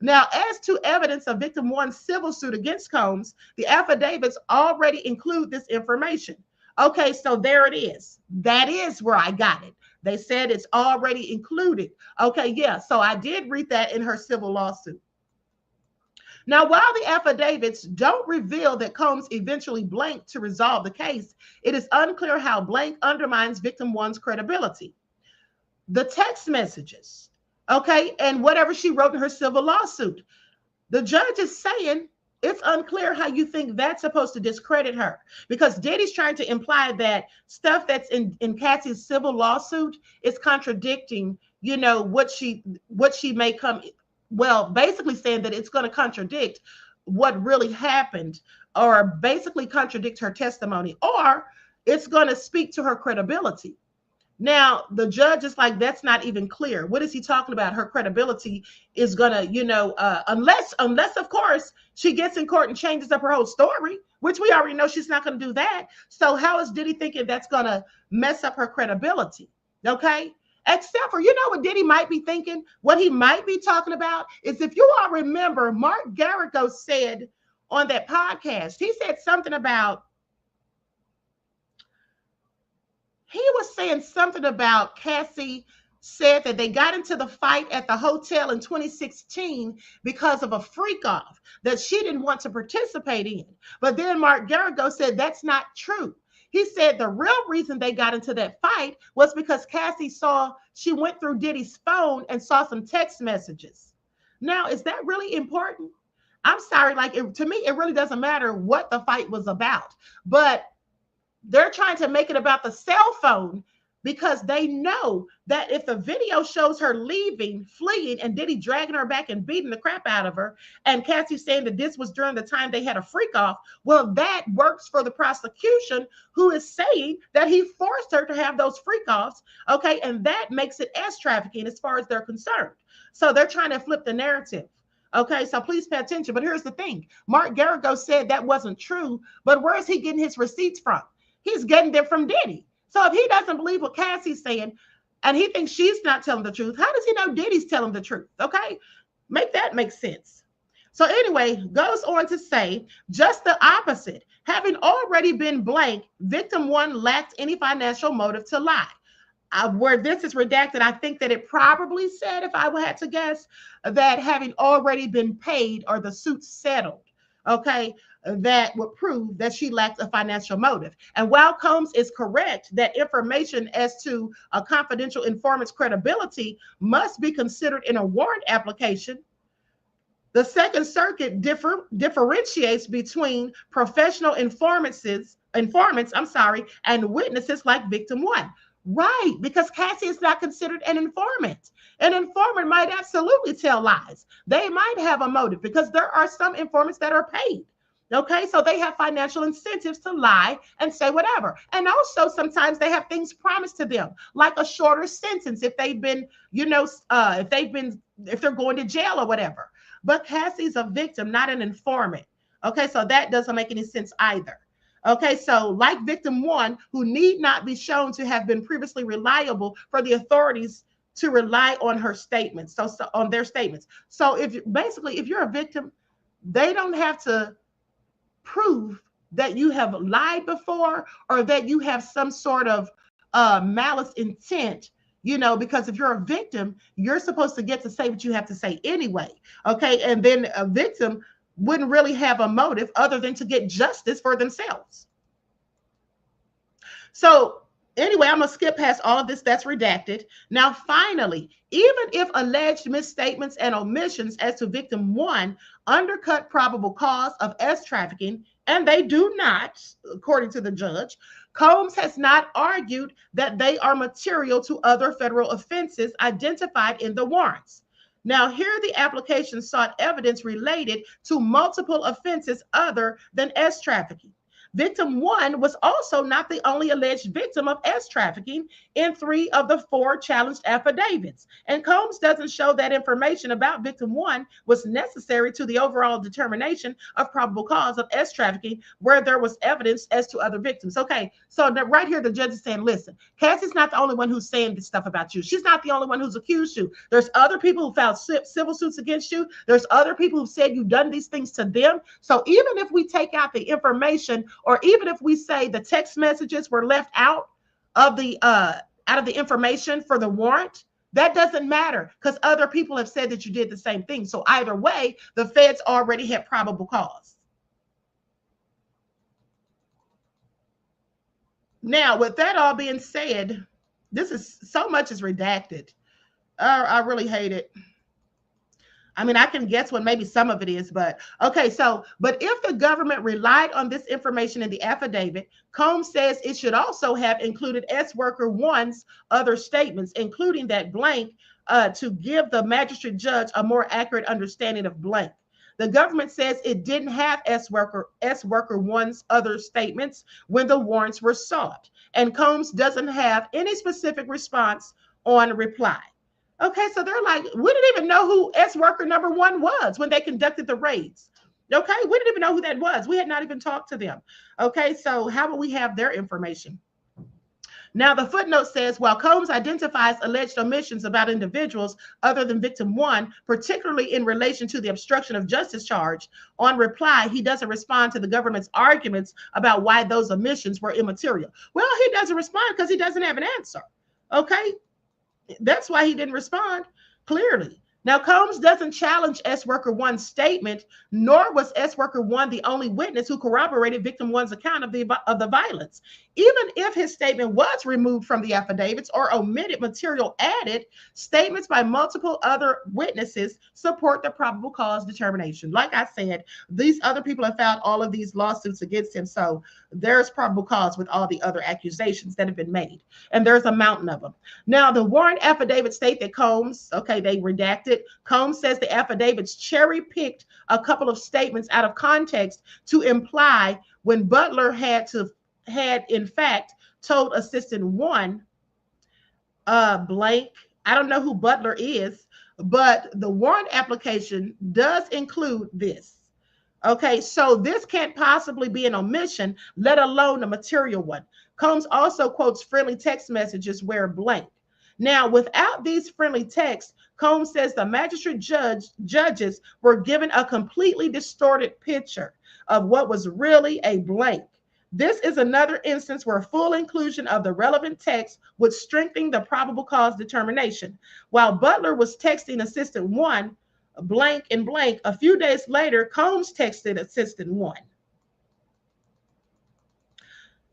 Now, as to evidence of victim one's civil suit against Combs, the affidavits already include this information. Okay, so there it is. That is where I got it. They said it's already included. Okay, yeah, so I did read that in her civil lawsuit. Now, while the affidavits don't reveal that Combs eventually blanked to resolve the case, it is unclear how blank undermines victim one's credibility. The text messages, okay, and whatever she wrote in her civil lawsuit, the judge is saying it's unclear how you think that's supposed to discredit her, because Diddy's trying to imply that stuff that's in Cassie's civil lawsuit is contradicting, what she may come, well, basically saying that it's going to contradict what really happened, or basically contradict her testimony, or it's going to speak to her credibility. Now, the judge is like, that's not even clear. What is he talking about? Her credibility is going to, unless, of course, she gets in court and changes up her whole story, which we already know she's not going to do that. So how is Diddy thinking that's going to mess up her credibility? Okay. Except for, what Diddy might be thinking, what he might be talking about is, if you all remember, Mark Garrigo said on that podcast, he said something about, he was saying something about Cassie said that they got into the fight at the hotel in 2016 because of a freak off that she didn't want to participate in. But then Mark Garrigo said that's not true. He said the real reason they got into that fight was because Cassie she went through Diddy's phone and saw some text messages. Now, is that really important? I'm sorry, to me, it really doesn't matter what the fight was about, but they're trying to make it about the cell phone, because they know that if the video shows her leaving, fleeing, and Diddy dragging her back and beating the crap out of her, and Cassie saying that this was during the time they had a freak off, well, that works for the prosecution, who is saying that he forced her to have those freak offs. Okay, and that makes it S trafficking as far as they're concerned. So they're trying to flip the narrative. Okay, so please pay attention. But here's the thing. Mark Garrigo said that wasn't true, but where is he getting his receipts from? He's getting them from Diddy. So if he doesn't believe what Cassie's saying, and he thinks she's not telling the truth, how does he know Diddy's telling the truth? Okay, make that make sense. So anyway, goes on to say just the opposite. Having already been blank, victim one lacked any financial motive to lie. Where this is redacted, I think that it probably said, if I had to guess, that having already been paid or the suit settled, okay, that would prove that she lacked a financial motive. And while Combs is correct that information as to a confidential informant's credibility must be considered in a warrant application, the Second Circuit differentiates between professional informants, and witnesses like victim one. Right, because Cassie is not considered an informant. An informant might absolutely tell lies. They might have a motive, because there are some informants that are paid. Okay, so they have financial incentives to lie and say whatever. And also sometimes they have things promised to them, like a shorter sentence if they've been, if they're going to jail or whatever. But Cassie's a victim, not an informant. Okay, so that doesn't make any sense either. Okay, so like victim one, who need not be shown to have been previously reliable for the authorities to rely on her statements, so on their statements. So if you're a victim, they don't have to prove that you have lied before or that you have some sort of malice intent, because if you're a victim, you're supposed to get to say what you have to say anyway. Okay, and then a victim wouldn't really have a motive other than to get justice for themselves. So anyway, I'm going to skip past all of this that's redacted. Now, finally, even if alleged misstatements and omissions as to victim one undercut probable cause of S trafficking, and they do not, according to the judge, Combs has not argued that they are material to other federal offenses identified in the warrants. Now, here the application sought evidence related to multiple offenses other than S trafficking. Victim 1 was also not the only alleged victim of S trafficking in 3 of the 4 challenged affidavits. And Combs doesn't show that information about victim 1 was necessary to the overall determination of probable cause of S trafficking, where there was evidence as to other victims. Okay, so right here, the judge is saying, listen, Cassie's not the only one who's saying this stuff about you. She's not the only one who's accused you. There's other people who filed civil suits against you. There's other people who've said you've done these things to them. So even if we take out the information, or even if we say the text messages were left out of the information for the warrant, that doesn't matter, because other people have said that you did the same thing. So either way, the feds already had probable cause. Now, with that all being said, this is so much is redacted. I really hate it. I mean, I can guess what maybe some of it is, but okay. So, but if the government relied on this information in the affidavit, Combs says it should also have included S worker 1's other statements, including that blank, to give the magistrate judge a more accurate understanding of blank. The government says it didn't have S worker 1's other statements when the warrants were sought, and Combs doesn't have any specific response on reply. Okay, so they're like, we didn't even know who S worker number 1 was when they conducted the raids. Okay, we didn't even know who that was. We had not even talked to them. Okay, so how will we have their information? Now, the footnote says, while Combs identifies alleged omissions about individuals other than victim 1, particularly in relation to the obstruction of justice charge, on reply, he doesn't respond to the government's arguments about why those omissions were immaterial. Well, he doesn't respond because he doesn't have an answer. Okay. That's why he didn't respond, clearly. Now, Combs doesn't challenge S worker 1's statement, nor was S worker 1 the only witness who corroborated victim 1's account of the violence. Even if his statement was removed from the affidavits or omitted material added, statements by multiple other witnesses support the probable cause determination. Like I said, these other people have filed all of these lawsuits against him, so there's probable cause with all the other accusations that have been made, and there's a mountain of them. Now, the warrant affidavit state that Combs, okay, they redacted. Combs says the affidavits cherry-picked a couple of statements out of context to imply when Butler had in fact told assistant 1 blank. I don't know who Butler is, but the warrant application does include this. Okay, so this can't possibly be an omission, let alone a material one. Combs also quotes friendly text messages where blank. Now, without these friendly texts, Combs says the magistrate judges were given a completely distorted picture of what was really a blank. This is another instance where full inclusion of the relevant text would strengthen the probable cause determination. While Butler was texting assistant 1 blank and blank, a few days later, Combs texted assistant 1.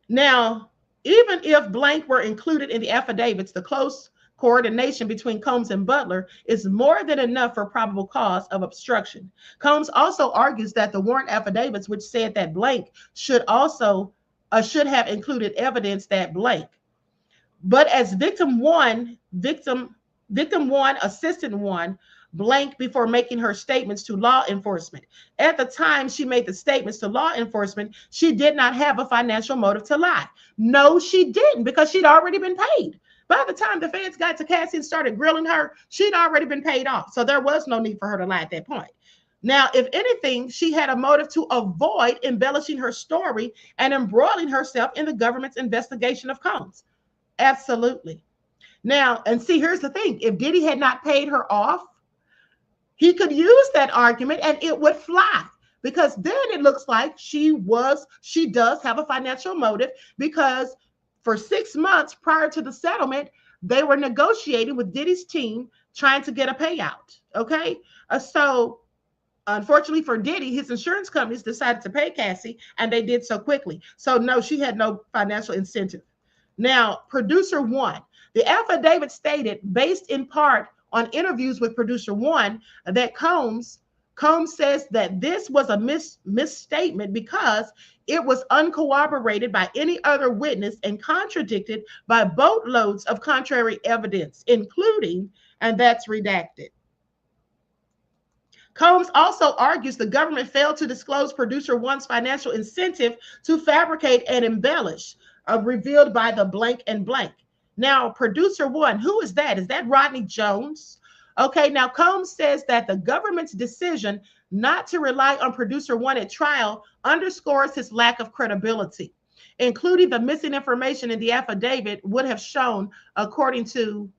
Now, even if blank were included in the affidavits, the close coordination between Combs and Butler is more than enough for probable cause of obstruction. Combs also argues that the warrant affidavits, which said that blank, should have included evidence that blank. But as victim 1, assistant 1, blank before making her statements to law enforcement. At the time she made the statements to law enforcement, she did not have a financial motive to lie. No, she didn't, because she'd already been paid. By the time the feds got to Cassie and started grilling her, she'd already been paid off. So there was no need for her to lie at that point. Now, if anything, she had a motive to avoid embellishing her story and embroiling herself in the government's investigation of Combs. Absolutely. Now, and see, here's the thing. If Diddy had not paid her off, he could use that argument and it would fly, because then it looks like she does have a financial motive, because for 6 months prior to the settlement, they were negotiating with Diddy's team trying to get a payout. Okay. So unfortunately for Diddy, his insurance companies decided to pay Cassie, and they did so quickly. So no, she had no financial incentive. Now, producer 1, the affidavit stated, based in part on interviews with producer 1, that Combs says that this was a misstatement because it was uncorroborated by any other witness and contradicted by boatloads of contrary evidence, including, and that's redacted. Combs also argues the government failed to disclose producer one's financial incentive to fabricate and embellish, revealed by the blank and blank. Now, producer one, who is that? Is that Rodney Jones? Okay, now Combs says that the government's decision not to rely on producer one at trial underscores his lack of credibility, including the missing information in the affidavit would have shown, according to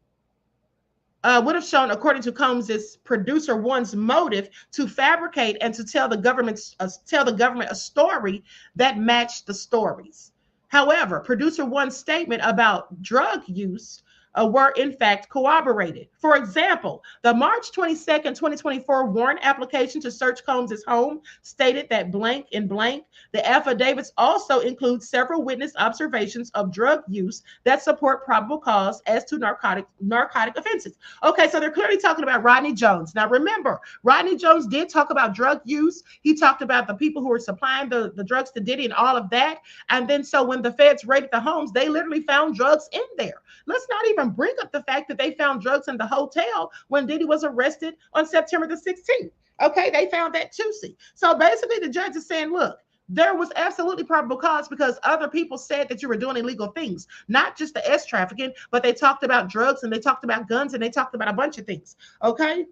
Combs's producer one's motive to fabricate and to tell the government a story that matched the stories. However, producer one's statement about drug use were in fact corroborated. For example, the March 22nd, 2024 warrant application to search Combs's home stated that blank and blank. The affidavits also include several witness observations of drug use that support probable cause as to narcotic offenses. Okay, so they're clearly talking about Rodney Jones. Now remember, Rodney Jones did talk about drug use. He talked about the people who were supplying the drugs to Diddy and all of that. And then so when the feds raided the homes, they literally found drugs in there. Let's not even bring up the fact that they found drugs in the hotel when Diddy was arrested on September the 16th. Okay, they found that too. So basically the judge is saying, look, there was absolutely probable cause because other people said that you were doing illegal things, not just the S trafficking, but they talked about drugs and they talked about guns and they talked about a bunch of things. Okay.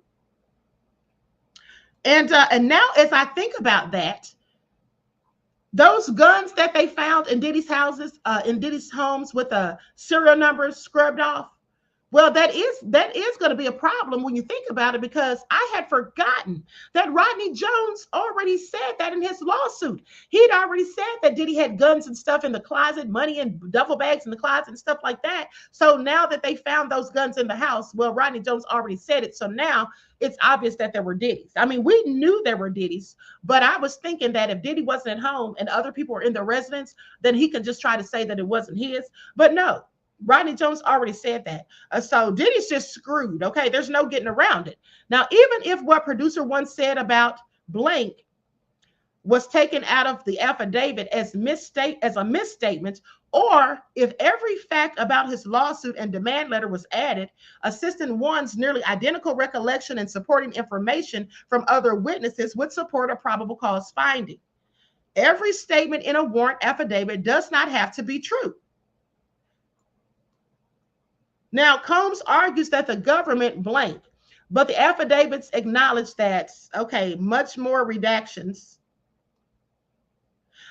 And now as I think about that, those guns that they found in Diddy's houses, in Diddy's homes with serial numbers scrubbed off, well, that is going to be a problem when you think about it, because I had forgotten that Rodney Jones already said that in his lawsuit. He'd already said that Diddy had guns and stuff in the closet, money and duffel bags in the closet and stuff like that. So now that they found those guns in the house, well, Rodney Jones already said it. So now it's obvious that there were Diddy's. I mean, we knew there were Diddy's, but I was thinking that if Diddy wasn't at home and other people were in their residence, then he could just try to say that it wasn't his. But no. Rodney Jones already said that. So Diddy's just screwed. Okay, there's no getting around it. Now, even if what producer one said about blank was taken out of the affidavit as a misstatement, or if every fact about his lawsuit and demand letter was added, assistant one's nearly identical recollection and supporting information from other witnesses would support a probable cause finding. Every statement in a warrant affidavit does not have to be true. Now, Combs argues that the government blank, but the affidavits acknowledge that, okay, much more redactions.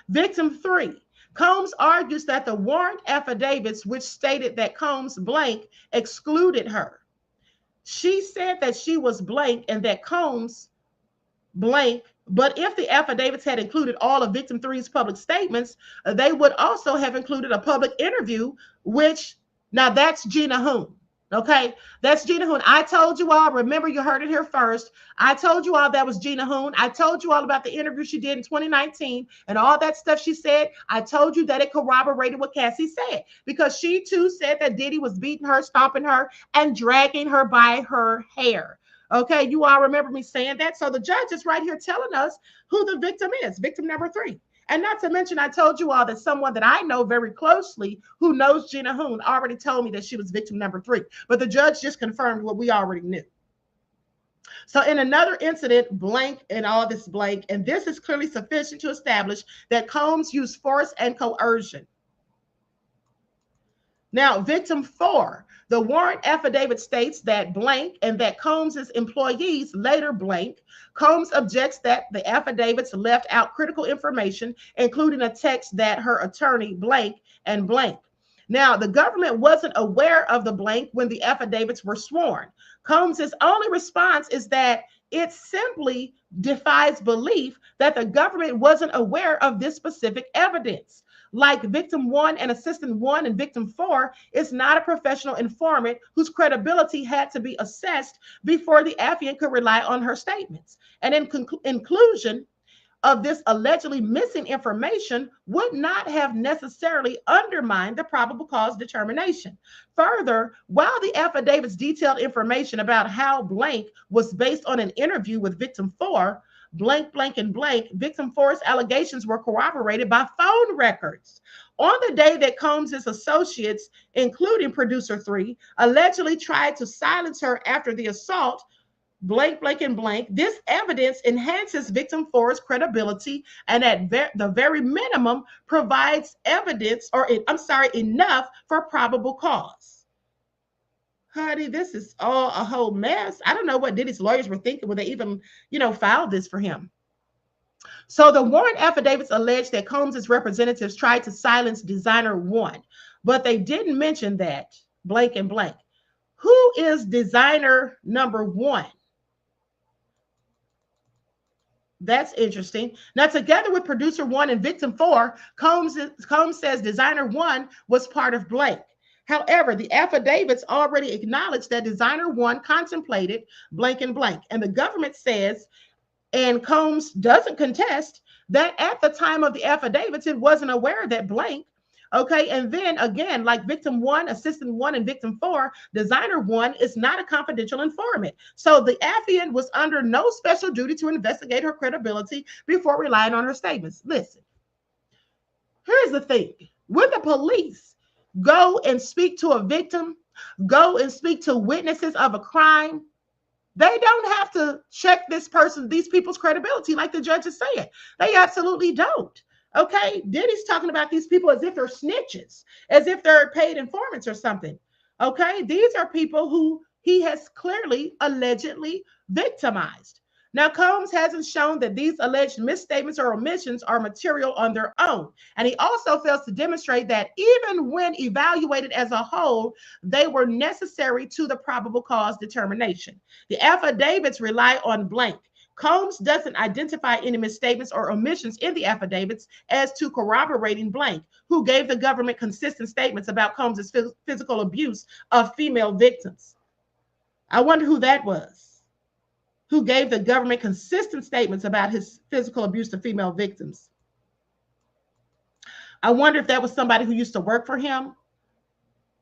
Victim 3, Combs argues that the warrant affidavits, which stated that Combs blank excluded her. She said that she was blank and that Combs blank, but if the affidavits had included all of Victim 3's public statements, they would also have included a public interview, which now that's Gina Hoon. Okay, that's Gina Hoon. I told you all, remember you heard it here first. I told you all that was Gina Hoon. I told you all about the interview she did in 2019 and all that stuff she said. I told you that it corroborated what Cassie said, because she too said that Diddy was beating her, stomping her, and dragging her by her hair. Okay, you all remember me saying that? So the judge is right here telling us who the victim is, victim number 3. And not to mention, I told you all that someone that I know very closely who knows Gina Hoon already told me that she was victim number 3. But the judge just confirmed what we already knew. So in another incident, blank and all this blank, and this is clearly sufficient to establish that Combs used force and coercion. Now, victim 4, the warrant affidavit states that blank and that Combs's employees later blank. Combs objects that the affidavits left out critical information, including a text that her attorney blank and blank. Now, the government wasn't aware of the blank when the affidavits were sworn. Combs's only response is that it simply defies belief that the government wasn't aware of this specific evidence. Like victim 1 and assistant 1 and victim 4 is not a professional informant whose credibility had to be assessed before the affiant could rely on her statements. And in inclusion of this allegedly missing information would not have necessarily undermined the probable cause determination. Further, while the affidavits detailed information about how blank was based on an interview with victim 4, blank, blank, and blank, victim 4's allegations were corroborated by phone records. On the day that Combs's associates, including producer 3, allegedly tried to silence her after the assault, blank, blank, and blank. This evidence enhances victim four's credibility and at the very minimum provides evidence, or enough for probable cause. Honey, this is all a whole mess. I don't know what Diddy's lawyers were thinking when they even, filed this for him. So the warrant affidavits allege that Combs's representatives tried to silence designer one, but they didn't mention that blank and blank. Who is designer number one? That's interesting. Now, together with producer one and victim four, Combs says designer one was part of blank. However, the affidavits already acknowledge that designer one contemplated blank and blank. And the government says, and Combs doesn't contest, that at the time of the affidavits, it wasn't aware that blank. Okay, and then again, like victim one, assistant one, and victim four, designer one is not a confidential informant. So the affiant was under no special duty to investigate her credibility before relying on her statements. Listen, here's the thing. When the police go and speak to a victim, go and speak to witnesses of a crime, they don't have to check these people's credibility like the judge is saying. They absolutely don't. Okay, Diddy's talking about these people as if they're snitches, as if they're paid informants or something. Okay, these are people who he has clearly, allegedly victimized. Now, Combs hasn't shown that these alleged misstatements or omissions are material on their own. And he also fails to demonstrate that even when evaluated as a whole, they were necessary to the probable cause determination. The affidavits rely on blank. Combs doesn't identify any misstatements or omissions in the affidavits as to corroborating blank, who gave the government consistent statements about Combs's physical abuse of female victims. I wonder who that was, who gave the government consistent statements about his physical abuse of female victims. I wonder if that was somebody who used to work for him,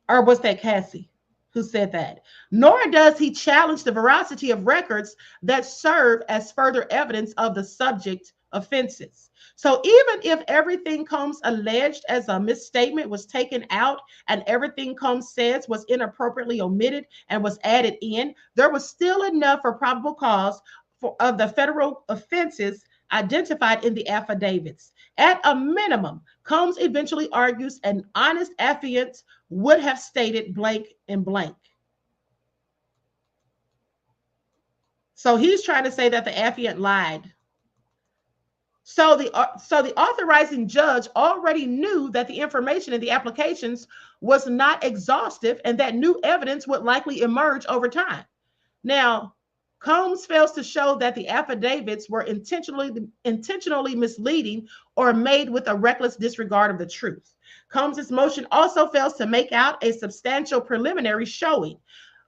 or was that Cassie who said that? Nor does he challenge the veracity of records that serve as further evidence of the subject offenses. So even if everything Combs alleged as a misstatement was taken out and everything Combs says was inappropriately omitted and was added in, there was still enough for probable cause of the federal offenses identified in the affidavits. At a minimum, Combs eventually argues an honest affiant would have stated blank and blank. So he's trying to say that the affiant lied. So the authorizing judge already knew that the information in the applications was not exhaustive and that new evidence would likely emerge over time. Now, Combs fails to show that the affidavits were intentionally misleading or made with a reckless disregard of the truth. Combs's motion also fails to make out a substantial preliminary showing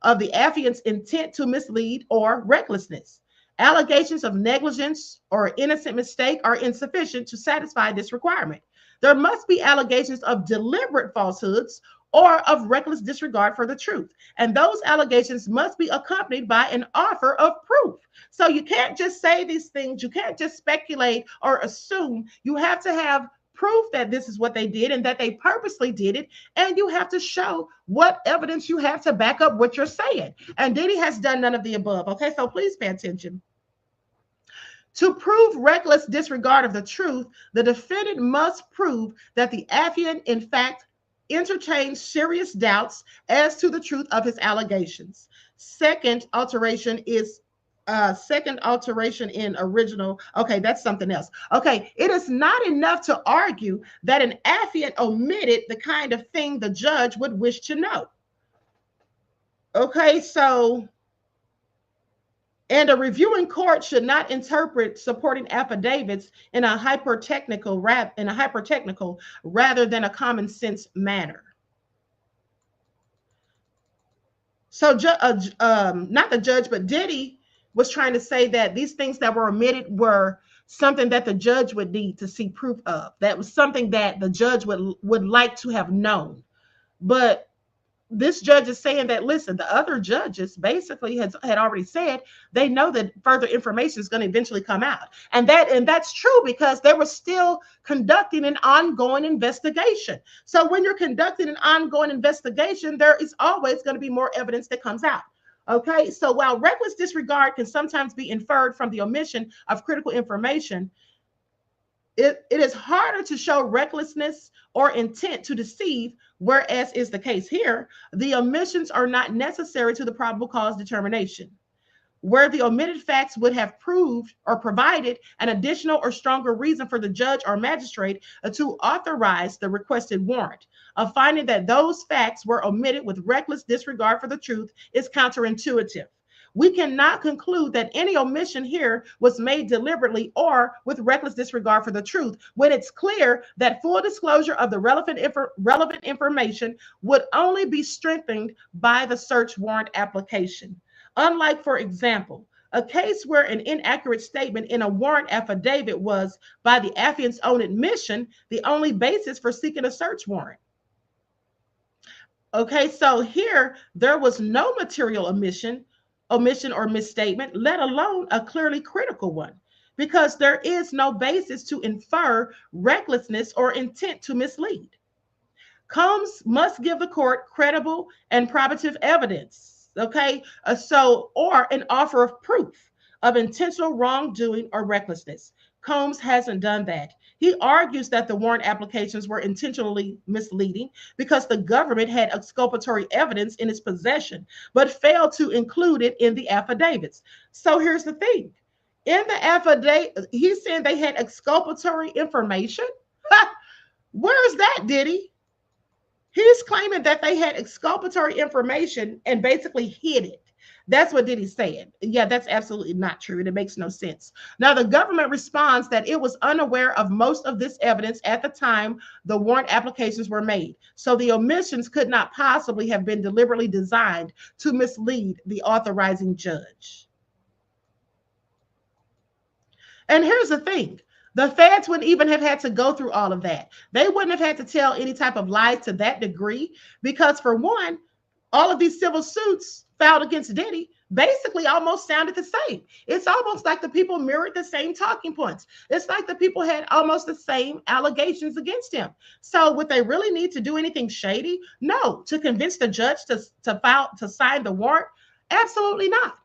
of the affiant's intent to mislead or recklessness. Allegations of negligence or innocent mistake are insufficient to satisfy this requirement. There must be allegations of deliberate falsehoods or of reckless disregard for the truth. And those allegations must be accompanied by an offer of proof. So you can't just say these things. You can't just speculate or assume. You have to have proof that this is what they did and that they purposely did it. And you have to show what evidence you have to back up what you're saying. And Diddy has done none of the above. Okay, so please pay attention. To prove reckless disregard of the truth, the defendant must prove that the affiant, in fact, entertained serious doubts as to the truth of his allegations. Second alteration in original. Okay, that's something else. Okay, it is not enough to argue that an affiant omitted the kind of thing the judge would wish to know. Okay, so, and a reviewing court should not interpret supporting affidavits in a hyper-technical rather than a common sense manner. So, not the judge, but Diddy was trying to say that these things that were omitted were something that the judge would need to see proof of. That was something that the judge would like to have known. But this judge is saying that, listen, the other judges basically had already said they know that further information is going to eventually come out. And that's true because they were still conducting an ongoing investigation. So when you're conducting an ongoing investigation, there is always going to be more evidence that comes out. Okay, so while reckless disregard can sometimes be inferred from the omission of critical information, it is harder to show recklessness or intent to deceive, whereas is the case here, the omissions are not necessary to the probable cause determination, where the omitted facts would have proved or provided an additional or stronger reason for the judge or magistrate to authorize the requested warrant. A finding that those facts were omitted with reckless disregard for the truth is counterintuitive. We cannot conclude that any omission here was made deliberately or with reckless disregard for the truth when it's clear that full disclosure of the relevant information would only be strengthened by the search warrant application. Unlike, for example, a case where an inaccurate statement in a warrant affidavit was, by the affiant's own admission, the only basis for seeking a search warrant. Okay, so here there was no material omission or misstatement, let alone a clearly critical one, because there is no basis to infer recklessness or intent to mislead. Combs must give the court credible and probative evidence, okay? Or an offer of proof of intentional wrongdoing or recklessness. Combs hasn't done that. He argues that the warrant applications were intentionally misleading because the government had exculpatory evidence in its possession, but failed to include it in the affidavits. So here's the thing. In the affidavit, he's saying they had exculpatory information. Where's that, Diddy? He's claiming that they had exculpatory information and basically hid it. That's what Diddy's saying. Yeah, that's absolutely not true. And it makes no sense. Now, the government responds that it was unaware of most of this evidence at the time the warrant applications were made. So the omissions could not possibly have been deliberately designed to mislead the authorizing judge. And here's the thing. The feds wouldn't even have had to go through all of that. They wouldn't have had to tell any type of lies to that degree because, for one, all of these civil suits filed against Diddy basically almost sounded the same. It's almost like the people mirrored the same talking points. It's like the people had almost the same allegations against him. So would they really need to do anything shady? No. To convince the judge to sign the warrant? Absolutely not.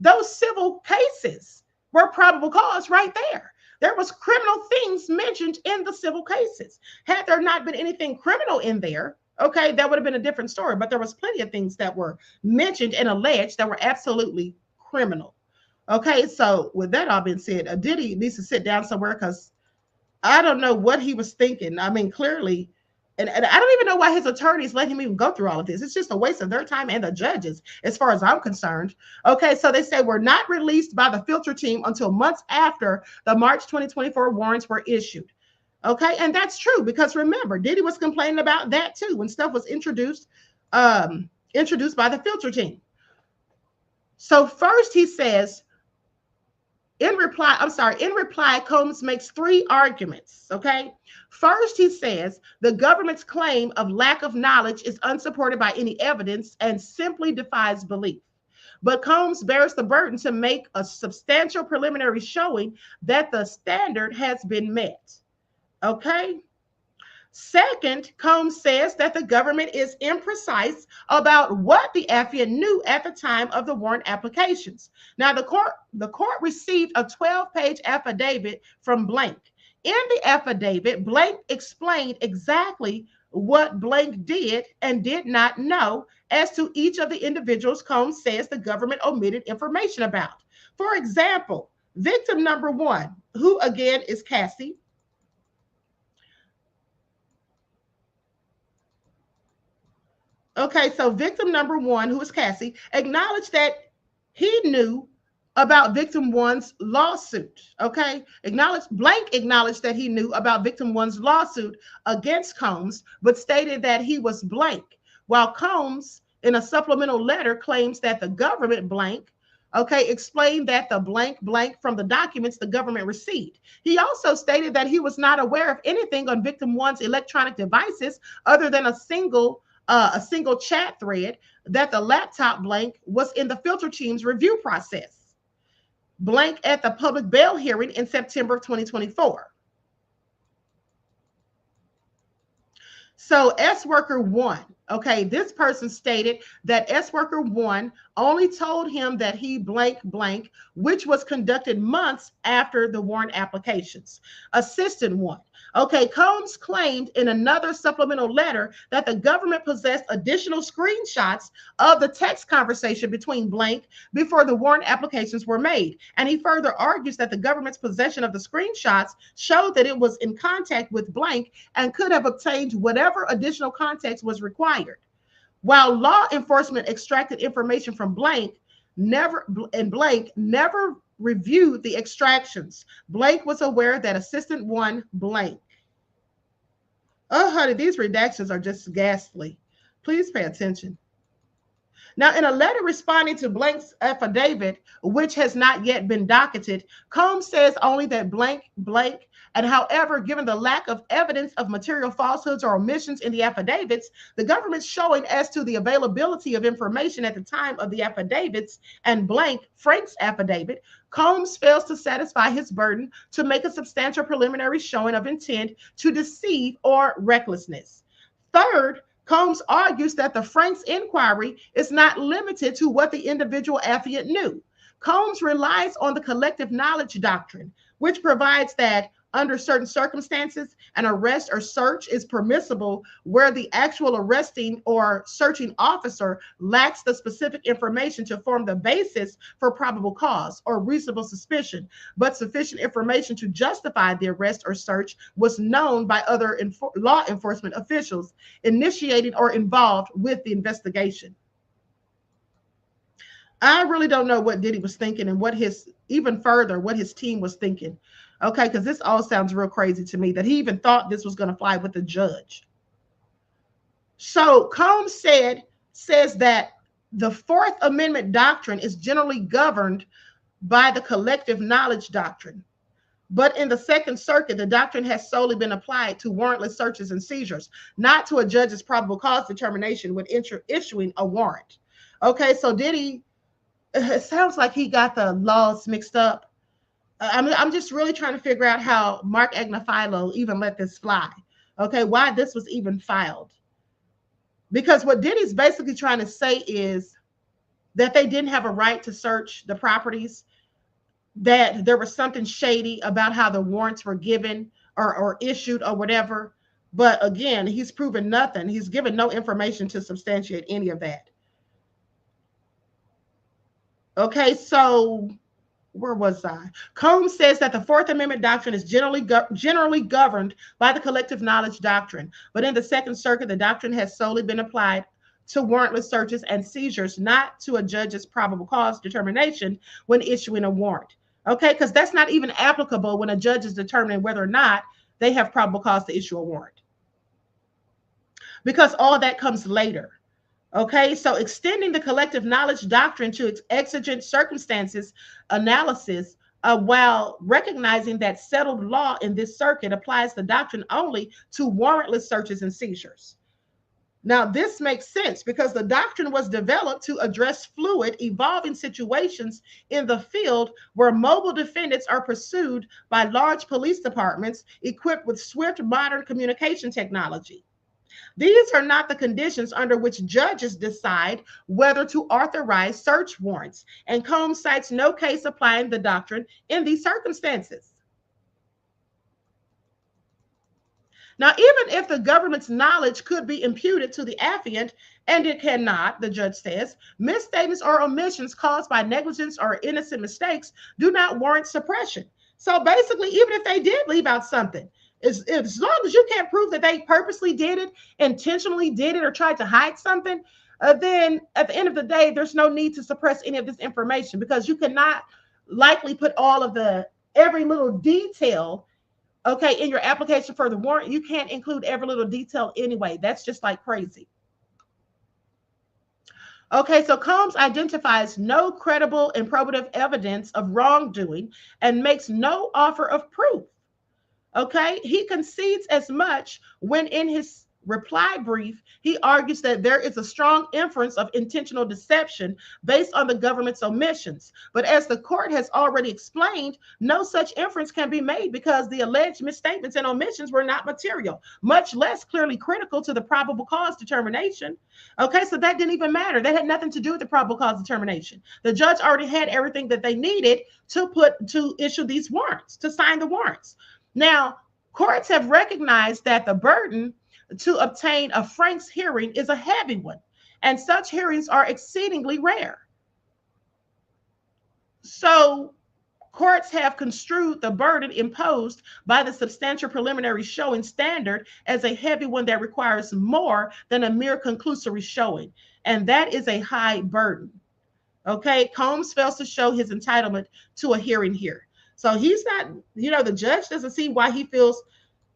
Those civil cases were probable cause right there. There was criminal things mentioned in the civil cases. Had there not been anything criminal in there, okay, that would have been a different story. But there was plenty of things that were mentioned and alleged that were absolutely criminal. Okay, so with that all being said, Diddy needs to sit down somewhere because I don't know what he was thinking. I mean, clearly, and I don't even know why his attorneys let him even go through all of this. It's just a waste of their time and the judges, as far as I'm concerned. Okay, so they say we're not released by the filter team until months after the March 2024 warrants were issued. Okay, and that's true because remember, Diddy was complaining about that too when stuff was introduced by the filter team. So first he says, in reply, Combs makes three arguments, okay? First, he says the government's claim of lack of knowledge is unsupported by any evidence and simply defies belief. But Combs bears the burden to make a substantial preliminary showing that the standard has been met, okay? Second, Combs says that the government is imprecise about what the affiant knew at the time of the warrant applications. Now, the court received a 12-page affidavit from Blank. In the affidavit, Blank explained exactly what Blank did and did not know as to each of the individuals Combs says the government omitted information about. For example, victim number one, who again is Cassie, okay, so victim number one, who is Cassie, acknowledged that he knew about victim one's lawsuit. Okay, Blank acknowledged that he knew about victim one's lawsuit against Combs, but stated that he was Blank, while Combs, in a supplemental letter, claims that the government Blank, okay, explained that the blank from the documents the government received. He also stated that he was not aware of anything on victim one's electronic devices other than a single chat thread that the laptop Blank was in the filter team's review process. Blank at the public bail hearing in September of 2024. So S worker one, okay, this person stated that S worker one only told him that he blank blank, which was conducted months after the warrant applications. Assistant 1. Okay, Combs claimed in another supplemental letter that the government possessed additional screenshots of the text conversation between blank before the warrant applications were made. And he further argues that the government's possession of the screenshots showed that it was in contact with blank and could have obtained whatever additional context was required. While law enforcement extracted information from blank never reviewed the extractions, Blank was aware that Assistant 1 blank. Oh, honey, these redactions are just ghastly. Please pay attention. Now, in a letter responding to Blank's affidavit, which has not yet been docketed, Combs says only that blank, and however, given the lack of evidence of material falsehoods or omissions in the affidavits, the government's showing as to the availability of information at the time of the affidavits and blank, Frank's affidavit, Combs fails to satisfy his burden to make a substantial preliminary showing of intent to deceive or recklessness. Third, Combs argues that the Frank's inquiry is not limited to what the individual affiant knew. Combs relies on the collective knowledge doctrine, which provides that under certain circumstances, an arrest or search is permissible where the actual arresting or searching officer lacks the specific information to form the basis for probable cause or reasonable suspicion, but sufficient information to justify the arrest or search was known by other law enforcement officials initiating or involved with the investigation. I really don't know what Diddy was thinking and what his team was thinking. Okay, because this all sounds real crazy to me that he even thought this was going to fly with the judge. So Combs says that the Fourth Amendment doctrine is generally governed by the collective knowledge doctrine. But in the Second Circuit, the doctrine has solely been applied to warrantless searches and seizures, not to a judge's probable cause determination when issuing a warrant. Okay, so Diddy, it sounds like he got the laws mixed up. I'm just really trying to figure out how Mark Agnifilo even let this fly. Okay, why this was even filed. Because what Diddy's basically trying to say is that they didn't have a right to search the properties, that there was something shady about how the warrants were given or issued or whatever. But again, he's proven nothing. He's given no information to substantiate any of that. Okay, so where was I? Combs says that the Fourth Amendment doctrine is generally governed by the collective knowledge doctrine. But in the Second Circuit, the doctrine has solely been applied to warrantless searches and seizures, not to a judge's probable cause determination when issuing a warrant. Okay, because that's not even applicable when a judge is determining whether or not they have probable cause to issue a warrant. Because all that comes later. Okay, so extending the collective knowledge doctrine to exigent circumstances analysis while recognizing that settled law in this circuit applies the doctrine only to warrantless searches and seizures. Now, this makes sense because the doctrine was developed to address fluid, evolving situations in the field where mobile defendants are pursued by large police departments equipped with swift modern communication technology. These are not the conditions under which judges decide whether to authorize search warrants, and Combs cites no case applying the doctrine in these circumstances. Now, even if the government's knowledge could be imputed to the affiant, and it cannot, the judge says, misstatements or omissions caused by negligence or innocent mistakes do not warrant suppression. So basically, even if they did leave out something, as long as you can't prove that they purposely did it, intentionally did it, or tried to hide something, then at the end of the day, there's no need to suppress any of this information because you cannot likely put all of every little detail, okay, in your application for the warrant. You can't include every little detail anyway. That's just like crazy. Okay, so Combs identifies no credible and probative evidence of wrongdoing and makes no offer of proof. Okay, he concedes as much when in his reply brief, he argues that there is a strong inference of intentional deception based on the government's omissions. But as the court has already explained, no such inference can be made because the alleged misstatements and omissions were not material, much less clearly critical to the probable cause determination. Okay, so that didn't even matter. That had nothing to do with the probable cause determination. The judge already had everything that they needed to issue these warrants, to sign the warrants. Now, courts have recognized that the burden to obtain a Frank's hearing is a heavy one, and such hearings are exceedingly rare. So courts have construed the burden imposed by the substantial preliminary showing standard as a heavy one that requires more than a mere conclusory showing, and that is a high burden. Okay, Combs fails to show his entitlement to a hearing here. So he's not, the judge doesn't see why he feels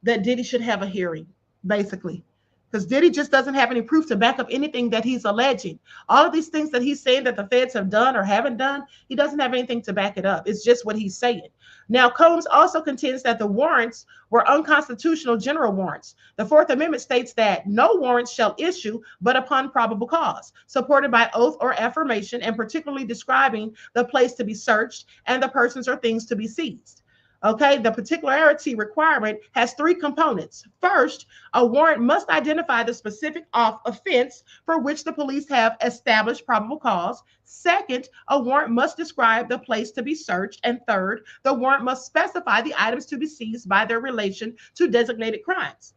that Diddy should have a hearing, basically, because Diddy just doesn't have any proof to back up anything that he's alleging. All of these things that he's saying that the feds have done or haven't done, he doesn't have anything to back it up. It's just what he's saying. Now, Combs also contends that the warrants were unconstitutional general warrants. The Fourth Amendment states that no warrants shall issue but upon probable cause, supported by oath or affirmation, and particularly describing the place to be searched and the persons or things to be seized. Okay, the particularity requirement has three components. First, a warrant must identify the specific offense for which the police have established probable cause. Second, a warrant must describe the place to be searched. And third, the warrant must specify the items to be seized by their relation to designated crimes.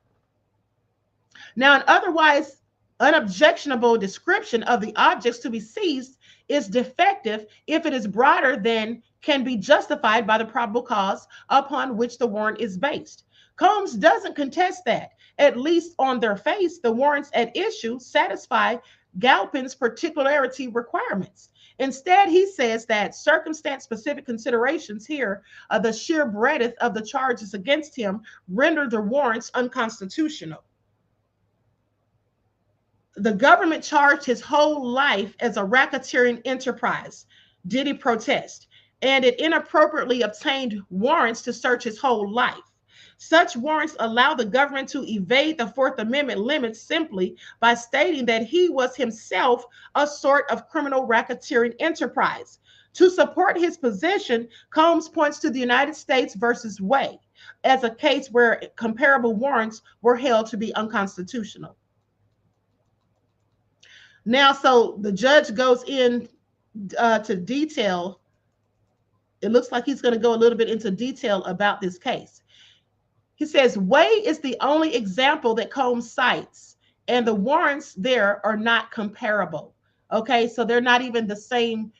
Now, an otherwise unobjectionable description of the objects to be seized is defective if it is broader than can be justified by the probable cause upon which the warrant is based. Combs doesn't contest that. At least on their face, the warrants at issue satisfy Galpin's particularity requirements. Instead, he says that circumstance-specific considerations here, the sheer breadth of the charges against him, render the warrants unconstitutional. The government charged his whole life as a racketeering enterprise, Diddy protest, and it inappropriately obtained warrants to search his whole life. Such warrants allow the government to evade the Fourth Amendment limits simply by stating that he was himself a sort of criminal racketeering enterprise. To support his position, Combs points to the United States versus Way as a case where comparable warrants were held to be unconstitutional. Now, so the judge goes in to detail. It looks like he's going to go a little bit into detail about this case. He says, Way is the only example that Combs cites, and the warrants there are not comparable. Okay, so they're not even the same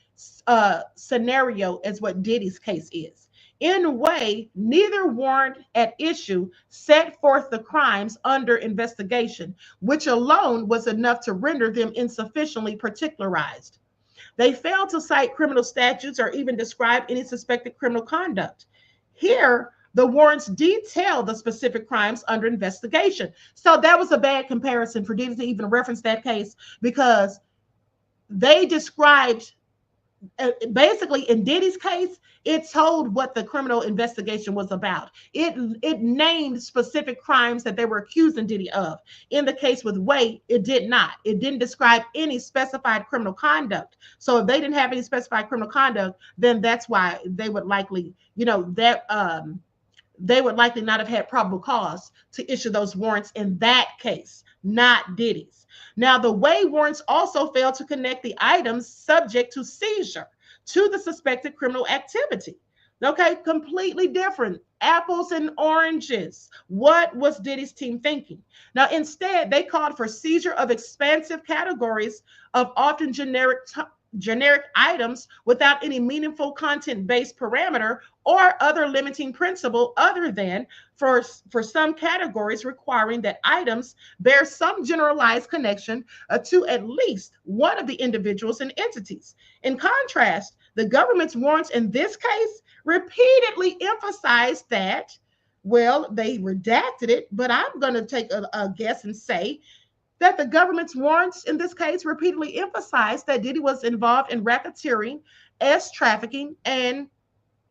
scenario as what Diddy's case is. In Way, neither warrant at issue set forth the crimes under investigation, which alone was enough to render them insufficiently particularized. They failed to cite criminal statutes or even describe any suspected criminal conduct. Here, the warrants detail the specific crimes under investigation. So that was a bad comparison for Diddy to even reference that case, because they described, basically in Diddy's case, it told what the criminal investigation was about. It named specific crimes that they were accusing Diddy of. In the case with Way, it did not. It didn't describe any specified criminal conduct. So if they didn't have any specified criminal conduct, then that's why they would likely, they would likely not have had probable cause to issue those warrants in that case, not Diddy's. Now, the Way warrants also failed to connect the items subject to seizure to the suspected criminal activity. Okay, completely different. Apples and oranges. What was Diddy's team thinking? Now, instead, they called for seizure of expansive categories of often generic items without any meaningful content-based parameter or other limiting principle other than for some categories requiring that items bear some generalized connection to at least one of the individuals and entities. In contrast, the government's warrants in this case repeatedly emphasized that, well, they redacted it, but I'm going to take a guess and say that the government's warrants in this case repeatedly emphasized that Diddy was involved in racketeering, sex trafficking, and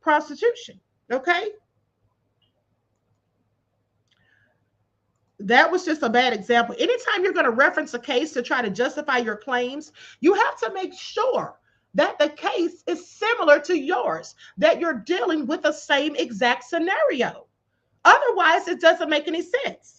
prostitution. Okay. that was just a bad example. Anytime you're going to reference a case to try to justify your claims, you have to make sure that the case is similar to yours, that you're dealing with the same exact scenario. Otherwise, it doesn't make any sense.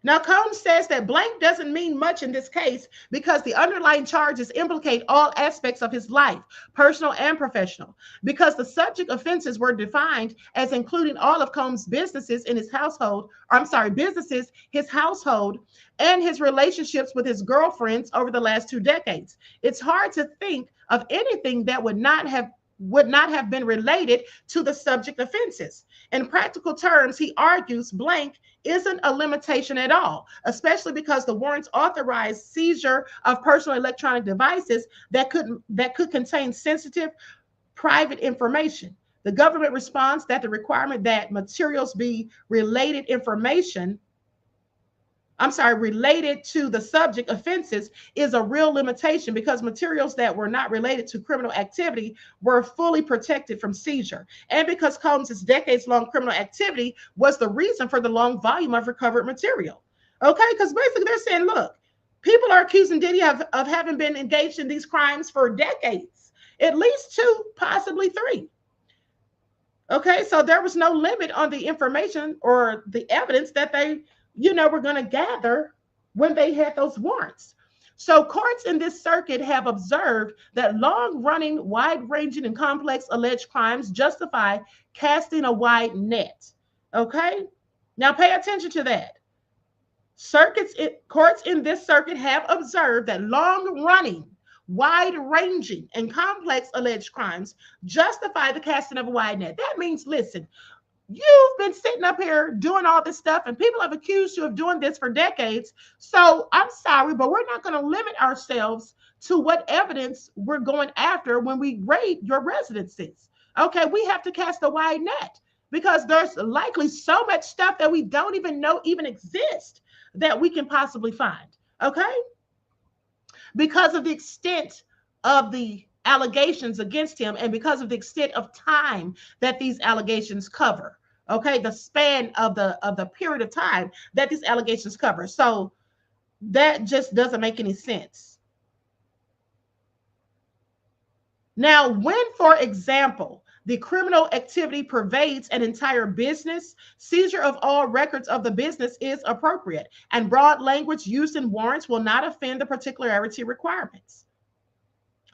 Now, Combs says that blank doesn't mean much in this case because the underlying charges implicate all aspects of his life, personal and professional, because the subject offenses were defined as including all of Combs' businesses in his household, businesses, his household, and his relationships with his girlfriends over the last 2 decades. It's hard to think of anything that would not have been related to the subject offenses. In practical terms, he argues blank isn't a limitation at all, especially because the warrants authorize seizure of personal electronic devices that could contain sensitive private information. The government responds that the requirement that materials be related to the subject offenses is a real limitation because materials that were not related to criminal activity were fully protected from seizure. And because Combs' decades-long criminal activity was the reason for the long volume of recovered material. Okay, because basically they're saying, look, people are accusing Diddy of having been engaged in these crimes for decades, at least 2, possibly 3. Okay, so there was no limit on the information or the evidence that they we're going to gather when they had those warrants. So courts in this circuit have observed that long-running, wide-ranging, and complex alleged crimes justify casting a wide net. Okay? Now pay attention to that. Courts in this circuit have observed that long-running, wide-ranging, and complex alleged crimes justify the casting of a wide net. That means, listen, you've been sitting up here doing all this stuff and people have accused you of doing this for decades. So I'm sorry, but we're not going to limit ourselves to what evidence we're going after when we raid your residences. Okay, we have to cast a wide net because there's likely so much stuff that we don't even know even exist that we can possibly find. Okay, because of the extent of the allegations against him and because of the extent of time that these allegations cover. Okay, the span of the period of time that these allegations cover. So that just doesn't make any sense. Now, when, for example, the criminal activity pervades an entire business, seizure of all records of the business is appropriate, and broad language used in warrants will not offend the particularity requirements.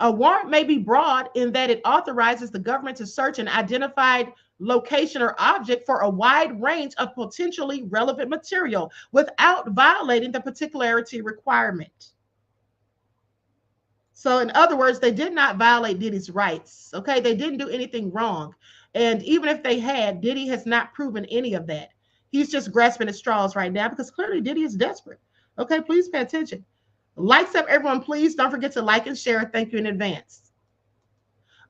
A warrant may be broad in that it authorizes the government to search an identified location or object for a wide range of potentially relevant material without violating the particularity requirement. So in other words, they did not violate Diddy's rights. Okay, they didn't do anything wrong. And even if they had, Diddy has not proven any of that. He's just grasping at straws right now because clearly Diddy is desperate. Okay, please pay attention. Lights up, everyone, please. Don't forget to like and share. Thank you in advance.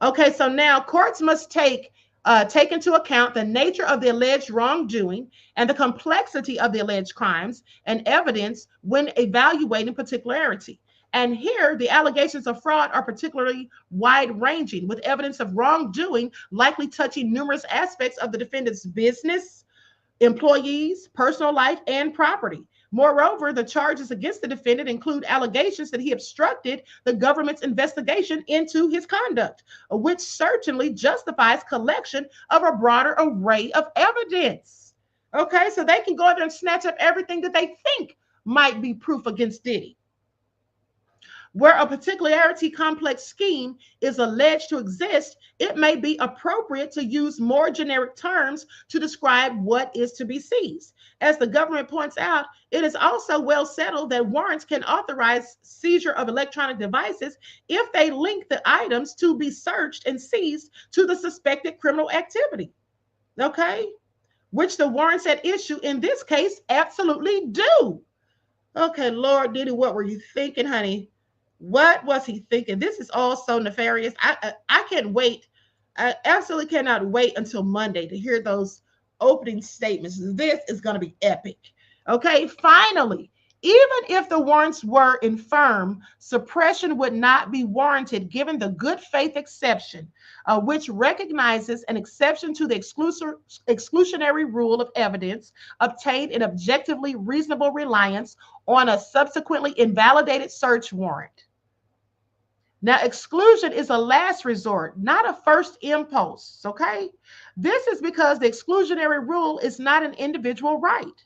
Okay, so now courts must take into account the nature of the alleged wrongdoing and the complexity of the alleged crimes and evidence when evaluating particularity. And here, the allegations of fraud are particularly wide-ranging, with evidence of wrongdoing likely touching numerous aspects of the defendant's business, employees, personal life, and property. Moreover, the charges against the defendant include allegations that he obstructed the government's investigation into his conduct, which certainly justifies collection of a broader array of evidence. Okay, so they can go out there and snatch up everything that they think might be proof against Diddy. Where a particularity complex scheme is alleged to exist, it may be appropriate to use more generic terms to describe what is to be seized. As the government points out, it is also well settled that warrants can authorize seizure of electronic devices if they link the items to be searched and seized to the suspected criminal activity. Okay? Which the warrants at issue in this case absolutely do. Okay, Lord Diddy, what were you thinking, honey? What was he thinking? This is all so nefarious. I can't wait. I absolutely cannot wait until Monday to hear those opening statements. This is going to be epic. Okay, finally, Even if the warrants were infirm, suppression would not be warranted given the good faith exception, which recognizes an exception to the exclusionary rule of evidence obtained in objectively reasonable reliance on a subsequently invalidated search warrant. Now, exclusion is a last resort, not a first impulse, okay? This is because the exclusionary rule is not an individual right.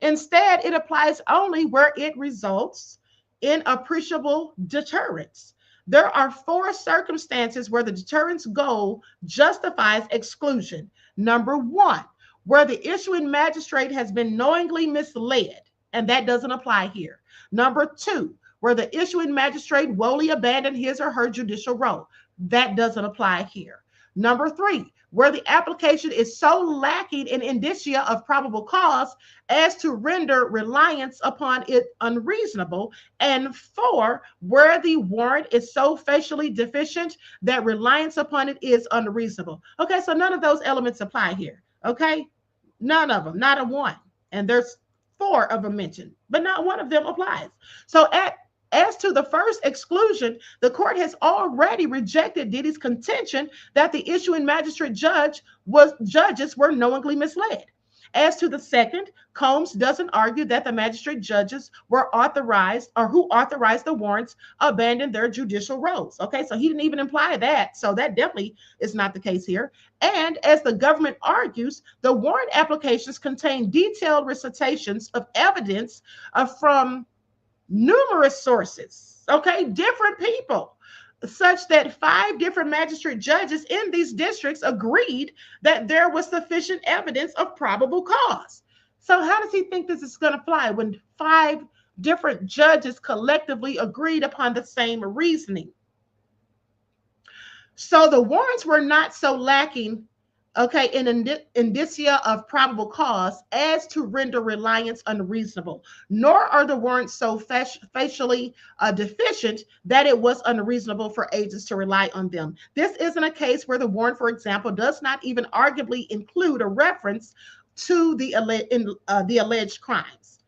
Instead, it applies only where it results in appreciable deterrence. There are 4 circumstances where the deterrence goal justifies exclusion. Number 1, where the issuing magistrate has been knowingly misled, and that doesn't apply here. Number 2, where the issuing magistrate wholly abandoned his or her judicial role. That doesn't apply here. Number 3, where the application is so lacking in indicia of probable cause as to render reliance upon it unreasonable. And 4, where the warrant is so facially deficient that reliance upon it is unreasonable. Okay, so none of those elements apply here. Okay, none of them, not a one. And there's 4 of them mentioned, but not one of them applies. So as to the first exclusion, the court has already rejected Diddy's contention that the issuing magistrate judges were knowingly misled. As to the second, Combs doesn't argue that the magistrate judges were authorized or who authorized the warrants abandoned their judicial roles. Okay, so he didn't even imply that. So that definitely is not the case here. And as the government argues, the warrant applications contain detailed recitations of evidence from numerous sources, okay, different people, such that 5 different magistrate judges in these districts agreed that there was sufficient evidence of probable cause. So how does he think this is going to fly when 5 different judges collectively agreed upon the same reasoning? So the warrants were not so lacking, okay, in indicia of probable cause as to render reliance unreasonable, nor are the warrants so facially deficient that it was unreasonable for agents to rely on them. This isn't a case where the warrant, for example, does not even arguably include a reference to the alleged crimes.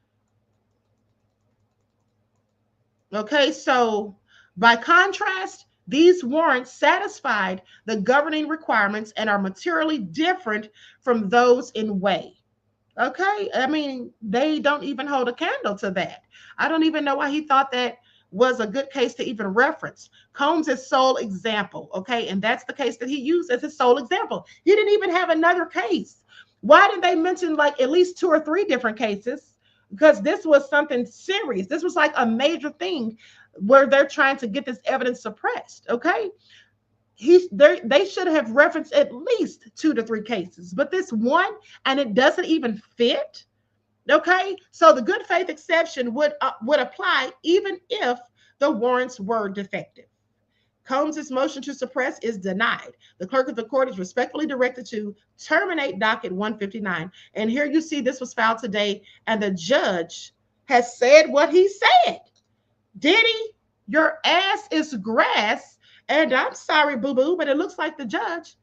Okay, so by contrast, these warrants satisfied the governing requirements and are materially different from those in Way. Okay, I mean, they don't even hold a candle to that. I don't even know why he thought that was a good case to even reference. Combs' sole example, okay, and that's the case that he used as his sole example. He didn't even have another case. Why did they mention like at least 2 or 3 different cases? Because this was something serious. This was like a major thing where they're trying to get this evidence suppressed, okay? They should have referenced at least 2 to 3 cases, but this one, and it doesn't even fit, okay? So the good faith exception would apply even if the warrants were defective. Combs' motion to suppress is denied. The clerk of the court is respectfully directed to terminate docket 159. And here you see this was filed today, and the judge has said what he said. Diddy, your ass is grass, and I'm sorry, boo-boo, but it looks like the judge,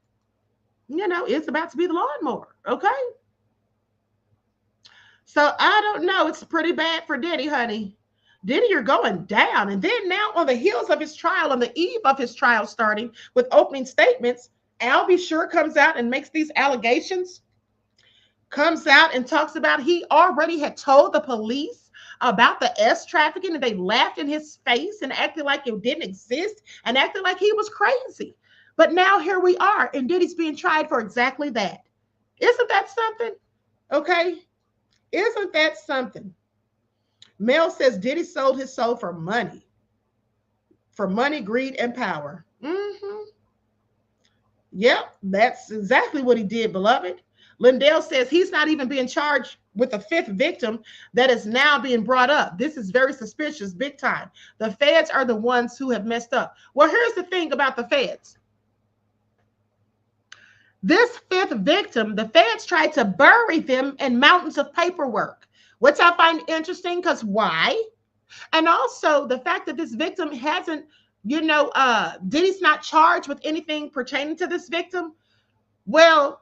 it's about to be the lawnmower, okay? So I don't know. It's pretty bad for Diddy, honey. Diddy, you're going down. And then now on the heels of his trial, on the eve of his trial starting with opening statements, Albie Sure comes out and makes these allegations, comes out and talks about he already had told the police about the S trafficking, and they laughed in his face and acted like it didn't exist and acted like he was crazy. But now here we are, and Diddy's being tried for exactly that. Isn't that something? Okay. Isn't that something? Mel says Diddy sold his soul for money, greed, and power. Yep, that's exactly what he did, beloved. Lindell says he's not even being charged with a 5th victim that is now being brought up. This is very suspicious, big time. The feds are the ones who have messed up. Well, here's the thing about the feds. This 5th victim, the feds tried to bury them in mountains of paperwork, which I find interesting because why? And also the fact that this victim hasn't, Diddy's not charged with anything pertaining to this victim. Well,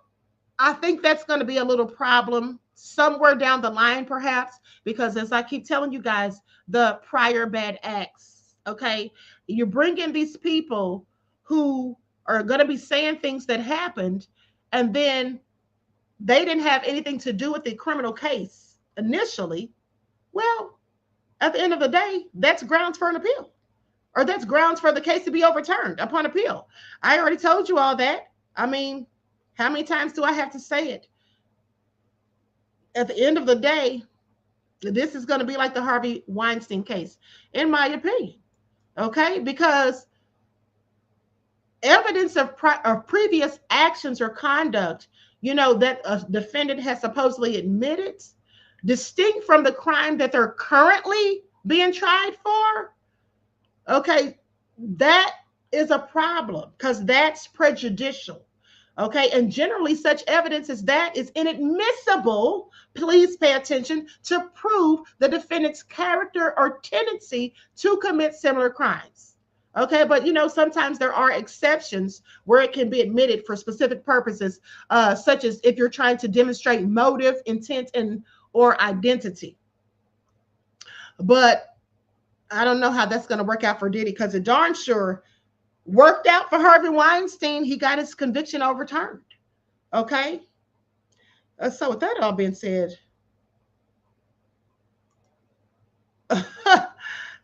I think that's going to be a little problem somewhere down the line, perhaps, because as I keep telling you guys, the prior bad acts, okay? You bring in these people who are going to be saying things that happened, and then they didn't have anything to do with the criminal case initially. Well, at the end of the day, that's grounds for an appeal, or that's grounds for the case to be overturned upon appeal. I already told you all that. I mean, how many times do I have to say it? At the end of the day, this is going to be like the Harvey Weinstein case, in my opinion, okay? Because evidence of previous actions or conduct, you know, that a defendant has supposedly admitted, distinct from the crime that they're currently being tried for, okay, that is a problem because that's prejudicial. Okay, and generally such evidence as that is inadmissible. Please pay attention to prove the defendant's character or tendency to commit similar crimes. Okay, but you know, sometimes there are exceptions where it can be admitted for specific purposes, such as if you're trying to demonstrate motive, intent, and or identity. But I don't know how that's going to work out for Diddy, because it darn sure worked out for Harvey Weinstein. He got his conviction overturned. Okay. So with that all being said,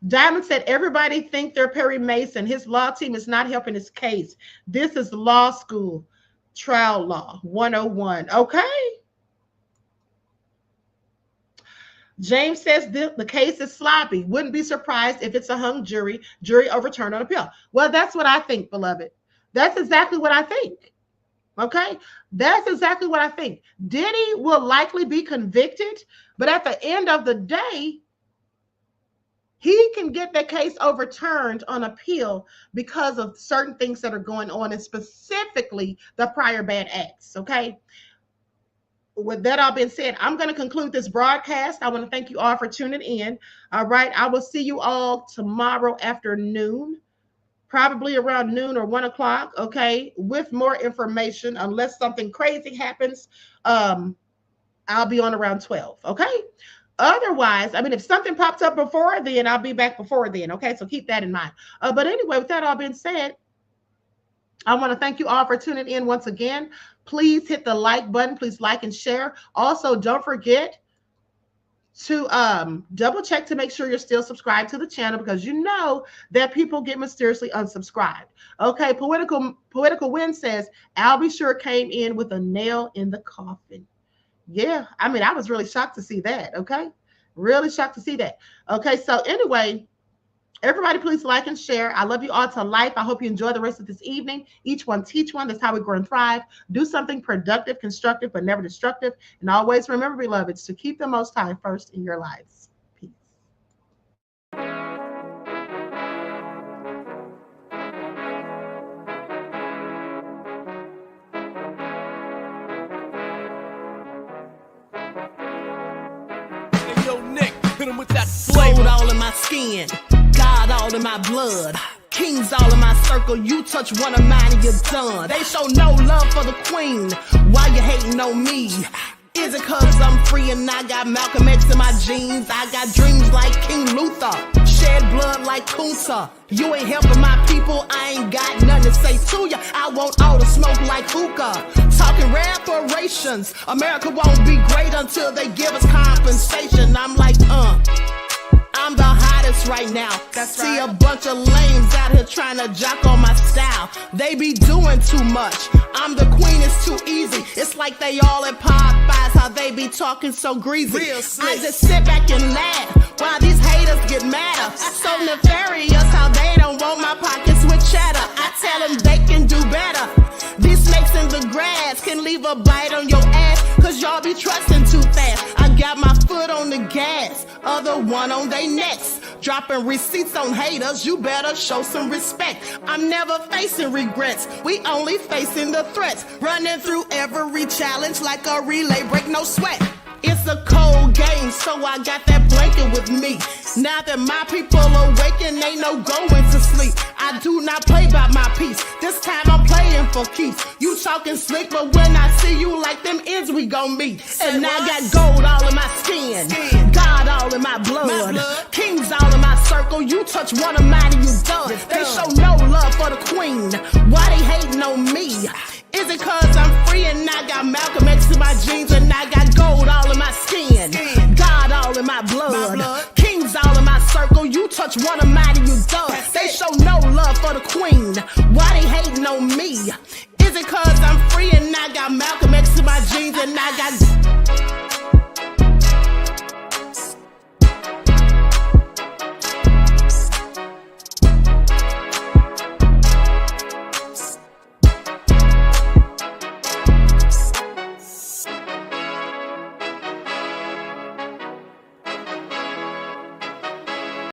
Diamond said, everybody think they're Perry Mason. His law team is not helping his case. This is law school, trial law 101. Okay. James says the case is sloppy. Wouldn't be surprised if it's a hung jury overturned on appeal. Well, that's what I think, beloved. That's exactly what I think. Okay? That's exactly what I think. Diddy will likely be convicted, but at the end of the day, he can get that case overturned on appeal because of certain things that are going on, and specifically the prior bad acts. Okay? With that all being said, I'm going to conclude this broadcast. I want to thank you all for tuning in. All right. I will see you all tomorrow afternoon, probably around noon or 1 o'clock. Okay. With more information, unless something crazy happens, I'll be on around 12. Okay. Otherwise, I mean, if something pops up before then, I'll be back before then. Okay. So keep that in mind. But anyway, with that all being said, I want to thank you all for tuning in once again. Please hit the like button. Please like and share. Also, don't forget to double check to make sure you're still subscribed to the channel, because you know that people get mysteriously unsubscribed. Okay, Poetical Wind says, Albie sure came in with a nail in the coffin. Yeah, I mean, I was really shocked to see that. Okay, really shocked to see that. Okay, so anyway, everybody, please like and share. I love you all to life. I hope you enjoy the rest of this evening. Each one teach one. That's how we grow and thrive. Do something productive, constructive, but never destructive. And always remember, beloveds, to keep the Most High first in your lives. Peace. Hey, yo, Nick, hit him with that flavor. All in my skin. God all in my blood, kings all in my circle. You touch one of mine and you're done. They show no love for the queen. Why you hating on me? Is it cause I'm free and I got Malcolm X in my jeans? I got dreams like King Luther, shed blood like Kunta. You ain't helping my people, I ain't got nothing to say to ya. I want all the smoke like hookah. Talking reparations, America won't be great until they give us compensation. I'm like, I'm the hottest right now. That's See right. A bunch of lames out here trying to jock on my style. They be doing too much. I'm the queen, it's too easy. It's like they all at Popeyes, how they be talking so greasy. I just sit back and laugh while these haters get madder. So nefarious how they don't want my pockets with cheddar. I tell them they can do better. These snakes in the grass can leave a bite on your ass, cause y'all be trusting too fast. I got my foot on the gas, other one on they necks. Dropping receipts on haters, you better show some respect. I'm never facing regrets, we only facing the threats. Running through every challenge like a relay, break no sweat. It's a cold game, so I got that blanket with me. Now that my people awaken, ain't no going to sleep. I do not play by my piece. This time I'm playing for keeps. You talking slick, but when I see you like them ends, we gon' meet. And I got gold all in my skin, God all in my blood, kings all in my circle. You touch one of mine and you done. They show no love for the queen. Why they hating on me? Is it cause I'm free and I got Malcolm X in my jeans and I got gold all in my skin, God all in my blood, kings all in my circle. You touch one of mine and you done. They show no love for the queen. Why they hating on me? Is it cause I'm free and I got Malcolm X in my jeans and I got